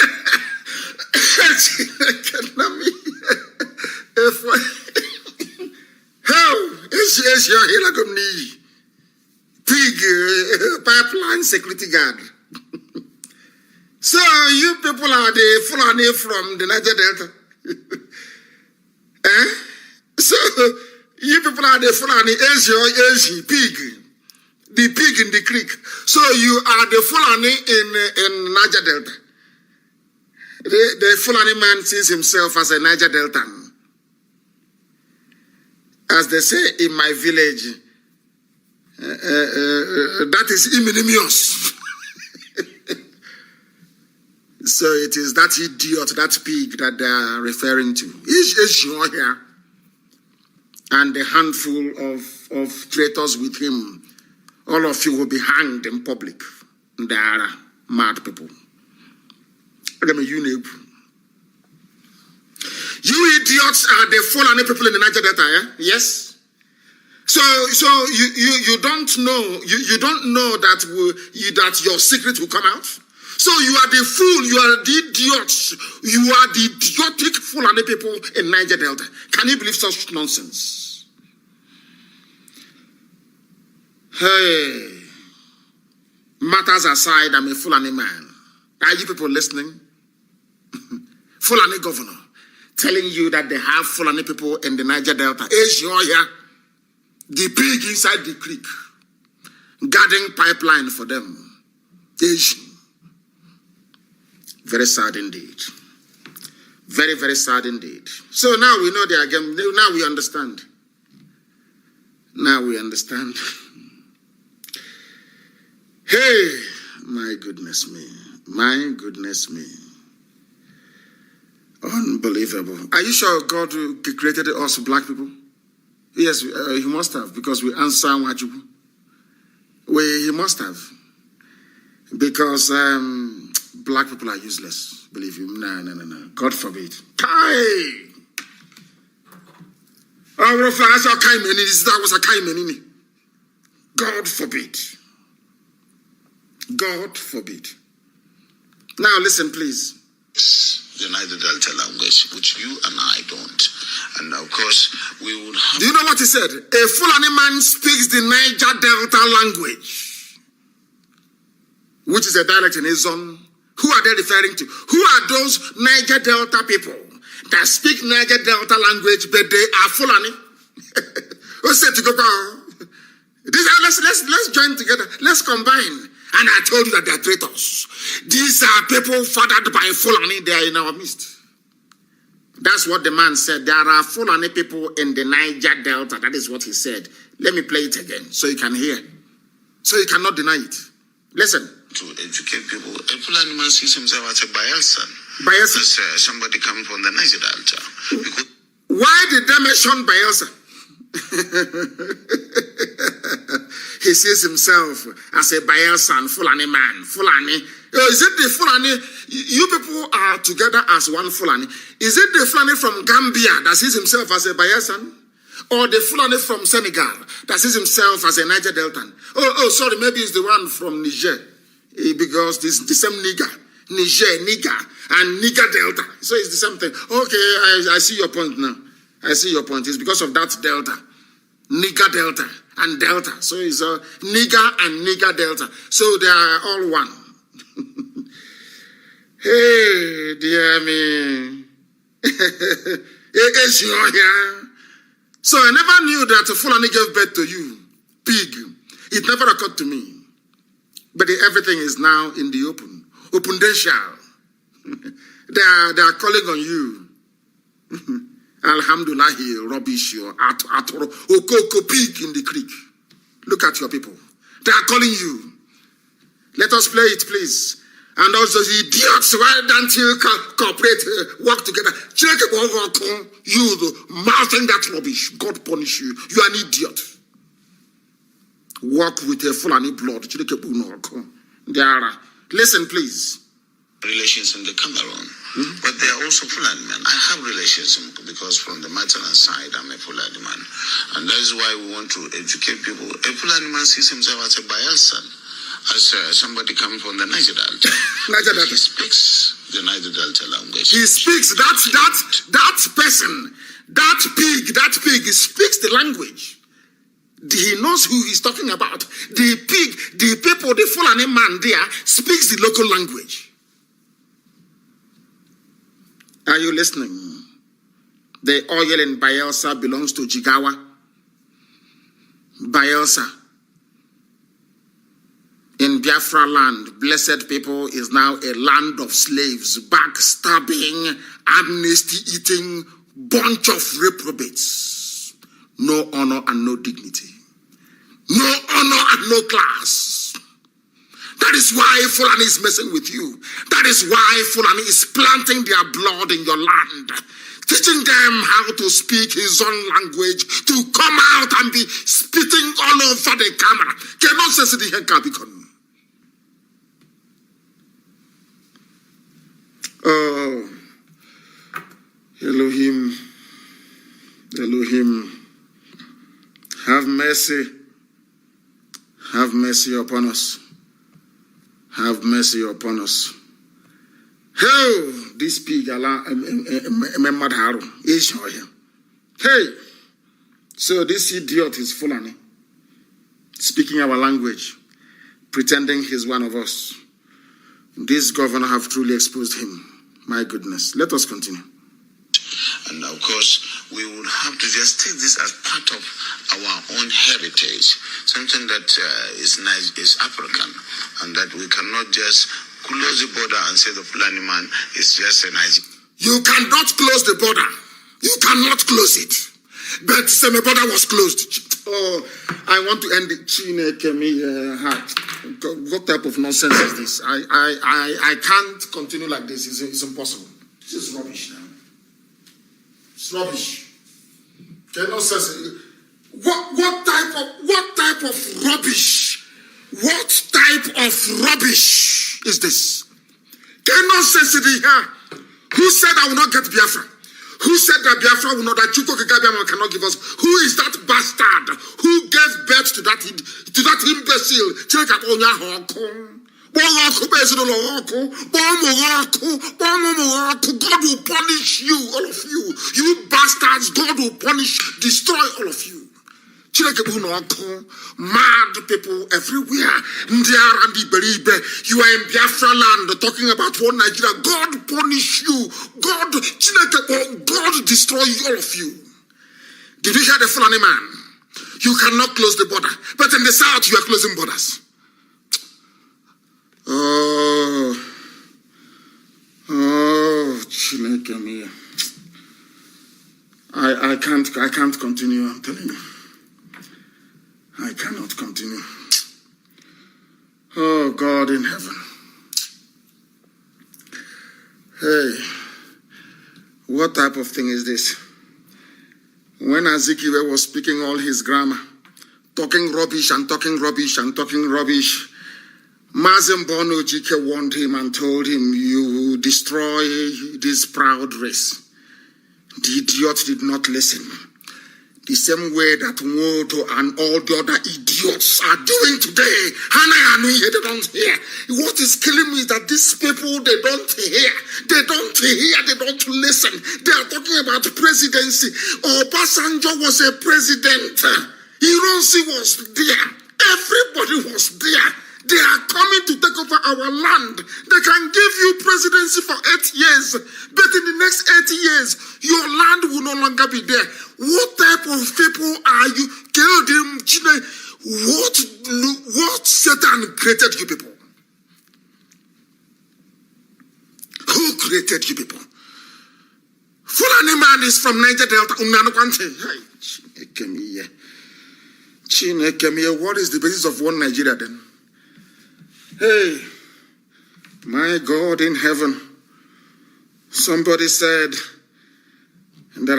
How is your Hilagomni pig pipeline security guard? So you people are the Fulani from the Niger Delta? So you people are the Fulani, Asia pig. The pig in the creek. So you are the Fulani in Niger Delta. The Fulani man sees himself as a Niger Deltan. As they say in my village, that is ignominious. So it is that idiot, that pig that they are referring to. He's here. And a handful of traitors with him. All of you will be hanged in public. They are mad people. You idiots are the Fulani people in the Niger Delta, yeah? Yes. So you don't know that your secret will come out. So you are the fool. You are the idiots. You are the idiotic Fulani people in Niger Delta. Can you believe such nonsense? Hey, matters aside, I'm a Fulani man. Are you people listening? Fulani governor telling you that they have Fulani people in the Niger Delta. Asia, the pig inside the creek, guarding pipeline for them. Asia. Very sad indeed. Very, very sad indeed. So now we know they are again. Now we understand. Now we understand. Hey, my goodness me. My goodness me. Unbelievable. Are you sure God created us black people? Yes, he must have, because we answer Wajubu. He must have. Because black people are useless. Believe you. No. God forbid. Kai! God forbid. God forbid. Now listen, please. The Niger Delta language, which you and I don't. And of course, we would have... Do you know what he said? A Fulani man speaks the Niger Delta language, which is a dialect in his zone. Who are they referring to? Who are those Niger Delta people that speak Niger Delta language, but they are Fulani? Let's join together. Let's combine. And I told you that they are traitors. These are people fathered by Fulani. They are in our midst. That's what the man said. There are Fulani people in the Niger Delta. That is what he said. Let me play it again so you can hear. So you cannot deny it. Listen. To educate people, a Fulani man sees himself as a Bayelsan. Bayelsan. As somebody coming from the Niger Delta. Because... Why did they mention Bayelsan? He sees himself as a Bayelsan Fulani man. Fulani. Is it the Fulani? You people are together as one Fulani. Is it the Fulani from Gambia that sees himself as a Bayelsan? Or the Fulani from Senegal that sees himself as a Niger Deltan? Sorry, maybe it's the one from Niger. Because this the same nigger. Niger, and Niger Delta. So it's the same thing. Okay, I see your point now. I see your point. It's because of that Delta. Niger Delta and Delta. So it's Niger and Niger Delta. So they are all one. Hey, dear me. So I never knew that Fulani gave birth to you. Pig. It never occurred to me. But everything is now in the open. Opendential. They are calling on you. Alhamdulillah, rubbish, okoko pig in the creek. Look at your people. They are calling you. Let us play it, please. And also the idiots, why don't you cooperate, work together? You mouthing that rubbish, God punish you. You are an idiot. Work with a Fulani blood. Listen, please. Relations in the Cameroon, but they are also Fulani men. I have relations because from the maternal side, I'm a Fulani man. And that is why we want to educate people. A Fulani man sees himself as a Bayelsan, as somebody coming from the Niger Delta. He speaks the Niger Delta language. He speaks, that person, that pig speaks the language. He knows who he's talking about. The pig, the people, the Fulani man there speaks the local language. Are you listening? The oil in Bayelsa belongs to Jigawa. Bayelsa. In Biafra land, blessed people is now a land of slaves, backstabbing, amnesty-eating, bunch of reprobates. No honor and no dignity. No honor and no class. That is why Fulani is messing with you. That is why Fulani is planting their blood in your land. Teaching them how to speak his own language, to come out and be spitting all over the camera. Cannot say the Henkabikon. Oh, Elohim, Elohim, have mercy. Have mercy upon us. Have mercy upon us. Hey, this pig, hey, so this idiot is Fulani, speaking our language, pretending he's one of us. This governor have truly exposed him. My goodness. Let us continue. And of course, we would have to just take this as part of our own heritage, something that is nice, is African, and that we cannot just close the border and say the Fulani man is just a nice. You cannot close the border. You cannot close it. But the border was closed. Oh, I want to end it. What type of nonsense is this? I can't continue like this. It's impossible. This is rubbish now. It's rubbish. Cannot say what type of rubbish? What type of rubbish is this? Cannot say here. Who said I will not get Biafra? Who said that Biafra will not, that Chuko Kagabiama cannot give us? Who is that bastard who gave birth to that imbecile? God will punish you, all of you. You bastards, God will punish, destroy all of you. Mad people everywhere. You are in Biafra land talking about one Nigeria. God punish you. God destroy all of you. Did you hear the Fulani man? You cannot close the border. But in the south, you are closing borders. I can't continue, I'm telling you. I cannot continue. Oh, God in heaven. Hey, what type of thing is this? When Azikiwe was speaking all his grammar, talking rubbish and talking rubbish and talking rubbish, Mazi Nnamdi Kanu warned him and told him, you destroy this proud race. The idiot did not listen. The same way that Woto and all the other idiots are doing today. They don't hear. What is killing me is that these people, they don't hear. They don't hear. They don't listen. They are talking about presidency. Obasanjo was a president. Ironsi was there. Everybody was there. They are coming to take over our land. They can give you presidency for 8 years. But in the next 80 years, your land will no longer be there. What type of people are you? What Satan created you people? Who created you people? Fulani man is from Niger Delta. What is the basis of one Nigeria then? Hey, my God in heaven. Somebody said that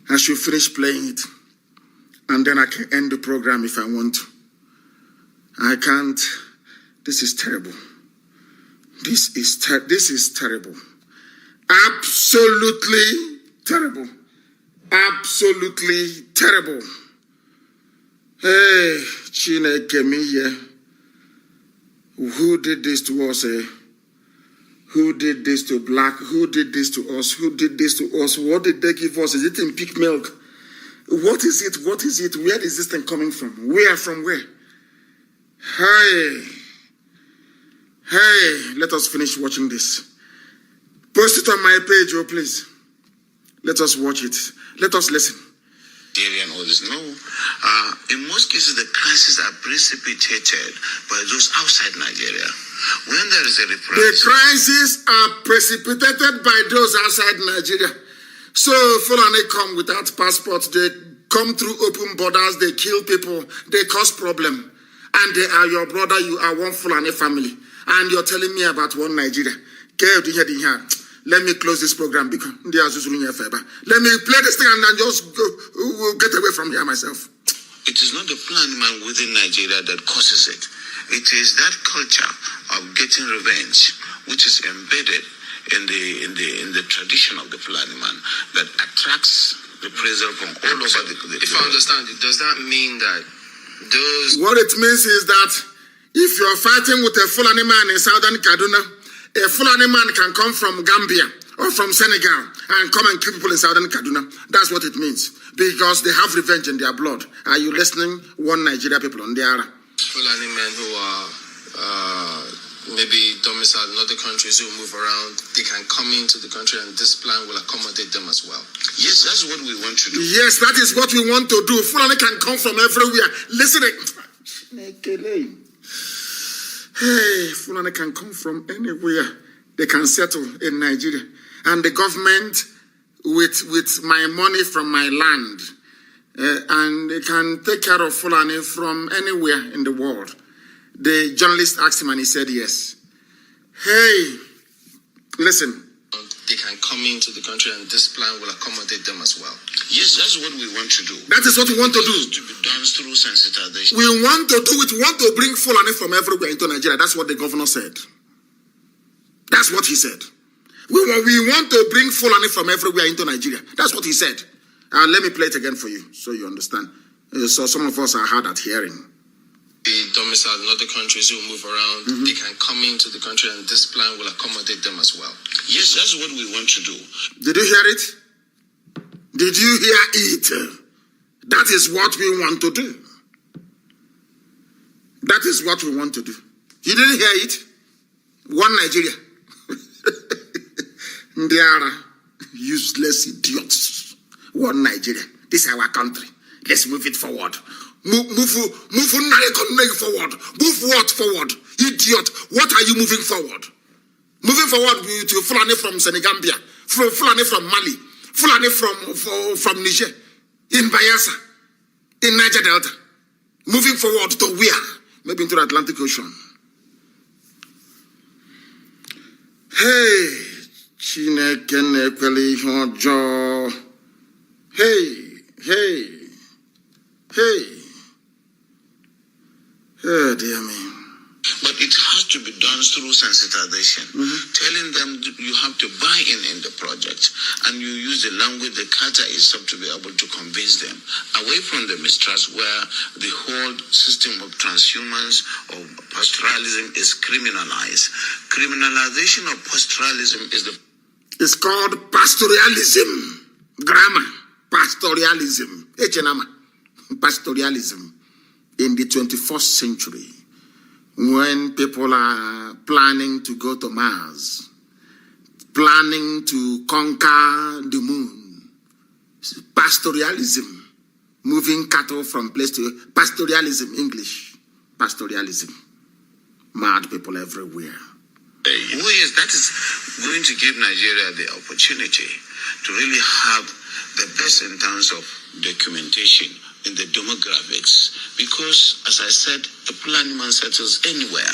I should finish playing it, and then I can end the program if I want to. I can't. This is terrible. This is terrible. Absolutely terrible. Absolutely terrible. Hey, Chineke miye. Who did this to us, eh? Who did this to black? Who did this to us? Who did this to us? What did they give us? Is it in pig milk? What is it? What is it? Where is this thing coming from? Where? From where? Hey, let us finish watching this. Post it on my page, oh please. Let us watch it. Let us listen. And all this. No. In most cases, the crises are precipitated by those outside Nigeria. When there is a reprisal, the crises are precipitated by those outside Nigeria. So, Fulani come without passports, they come through open borders, they kill people, they cause problem. And they are your brother, you are one Fulani family. And you're telling me about one Nigeria. Let me close this program because let me play this thing and then just get away from here myself. it is not the Fulani man within Nigeria that causes it. It is that culture of getting revenge, which is embedded in the tradition of the Fulani man, that attracts reprisal from all over the If I understand it, does that mean that those... What it means is that if you're fighting with a Fulani man in southern Kaduna, a Fulani man can come from Gambia or from Senegal and come and kill people in southern Kaduna. That's what it means. Because they have revenge in their blood. Are you listening? One Nigeria people on the other. Fulani men who are maybe domiciled in other countries who move around, they can come into the country and this plan will accommodate them as well. Yes, that's what we want to do. Yes, that is what we want to do. Fulani can come from everywhere. Listen. Hey, Fulani can come from anywhere. They can settle in Nigeria. And the government, with my money from my land, and they can take care of Fulani from anywhere in the world. The journalist asked him and he said yes. Hey, listen. They can come into the country and this plan will accommodate them as well. Yes, that's what we want to do. That is what we want to do. To be done through sensitization. We want to do it. We want to bring Fulani from everywhere into Nigeria. That's what the governor said. That's what he said. We want to bring Fulani from everywhere into Nigeria. That's what he said. Let me play it again for you so you understand. So some of us are hard at hearing. The domiciled in other countries who move around, they can come into the country and this plan will accommodate them as well. Yes, that's what we want to do. Did you hear it? Did you hear it? That is what we want to do. That is what we want to do. You didn't hear it? One Nigeria. They are useless idiots. One Nigeria. This is our country. Let's move it forward. Move forward. Move what forward? Idiot. What are you moving forward? Moving forward to Fulani from Senegambia, Fulani from Mali, Fulani from Niger, in Bayelsa, in Niger Delta. Moving forward to where? Maybe into the Atlantic Ocean. Hey, Chineke nekweli hojo. Hey. Oh, dear me. But it has to be done through sensitization. Telling them you have to buy in the project. And you use the language the culture is up to be able to convince them. Away from the mistrust where the whole system of transhumance or pastoralism is criminalized. Criminalization of pastoralism is the... It's called pastoralism. Grammar. Pastoralism. Pastoralism. In the 21st century, when people are planning to go to Mars, planning to conquer the moon, pastoralism, moving cattle from place to pastoralism, English, pastoralism, mad people everywhere. Oh yes, that is going to give Nigeria the opportunity to really have the best in terms of documentation, in the demographics, because, as I said, a Fulani man settles anywhere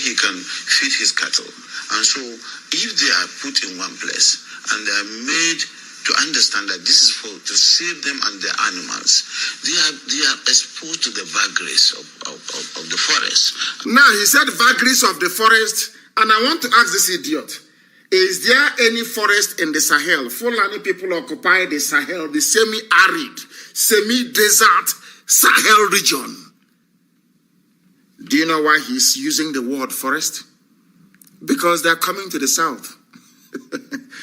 he can feed his cattle. And so, if they are put in one place and they are made to understand that this is to save them and their animals, they are exposed to the vagaries of the forest. Now, he said vagaries of the forest, and I want to ask this idiot, is there any forest in the Sahel? Fulani people occupy the Sahel, the semi-arid, semi-desert Sahel region. Do you know why he's using the word forest? Because they're coming to the south.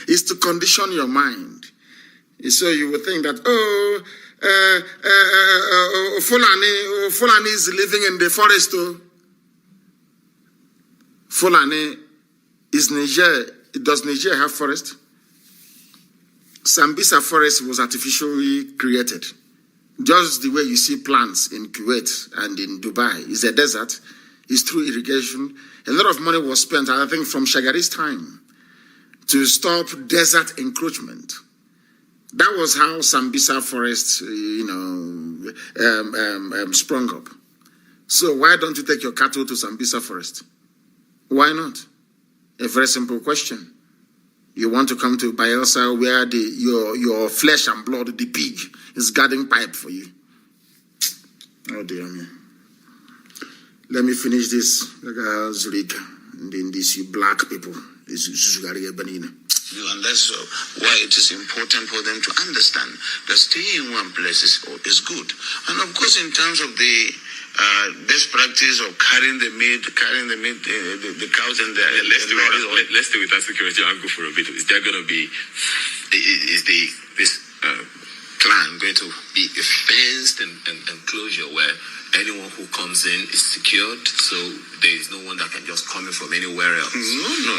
It's to condition your mind. So you would think that, Fulani is living in the forest. Oh. Fulani is Niger. Does Niger have forest? Sambisa forest was artificially created. Just the way you see plants in Kuwait and in Dubai. It's a desert. It's through irrigation. A lot of money was spent, I think, from Shagari's time to stop desert encroachment. That was how Sambisa forest, sprung up. So why don't you take your cattle to Sambisa forest? Why not? A very simple question. You want to come to Bayelsa where your flesh and blood, the pig, is guarding pipe for you. Oh dear me. Let me finish this. Zurika. And then these you black people. This is Benina. And that's why it is important for them to understand that staying in one place is good. And of course, in terms of the best practice of carrying the meat, the cows and the let's stay with that security angle for a bit. Is there going to be this plan going to be a fenced enclosure where anyone who comes in is secured, so there is no one that can just come in from anywhere else? No.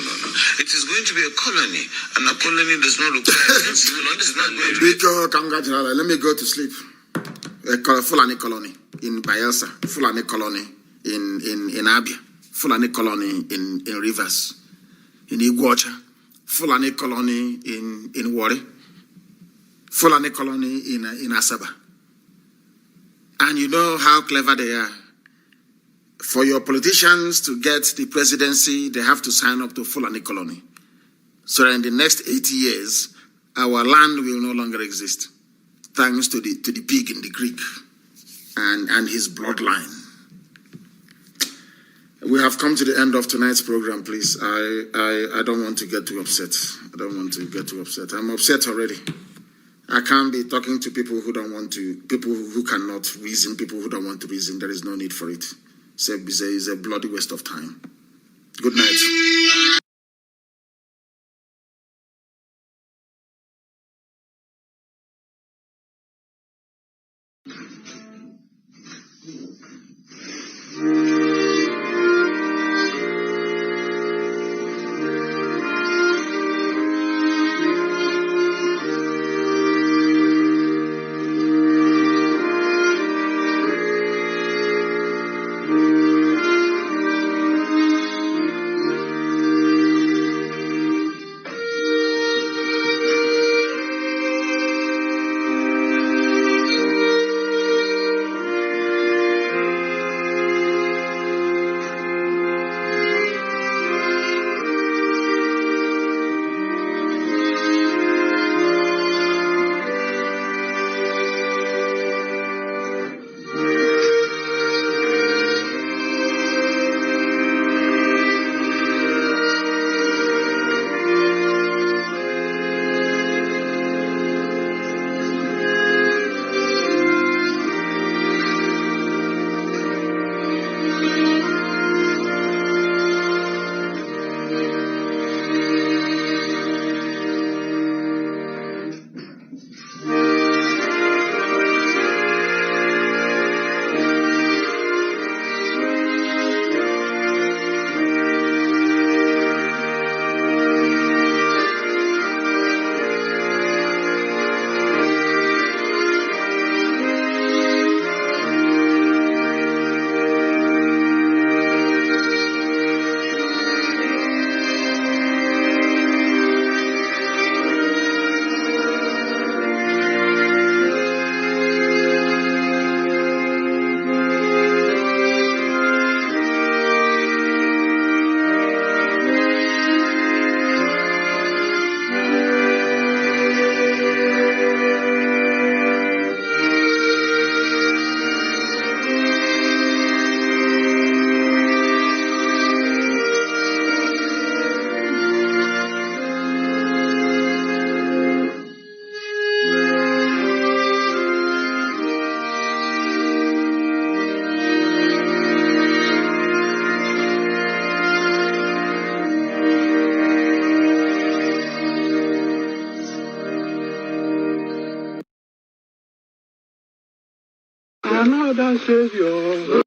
It is going to be a colony, and a colony does not require fence. Let me go to sleep. A Fulani colony in Bayelsa, Fulani colony in Abia, Fulani colony in Rivers, in Iguacha, Fulani colony in Wari, Fulani colony in Asaba. And you know how clever they are. For your politicians to get the presidency, they have to sign up to Fulani colony. So in the next 80 years, our land will no longer exist, thanks to the pig in the creek and his bloodline. We have come to the end of tonight's program, please. I don't want to get too upset. I'm upset already. I can't be talking to people who don't want to, people who cannot reason, people who don't want to reason. There is no need for it. It's a bloody waste of time. Good night. another savior.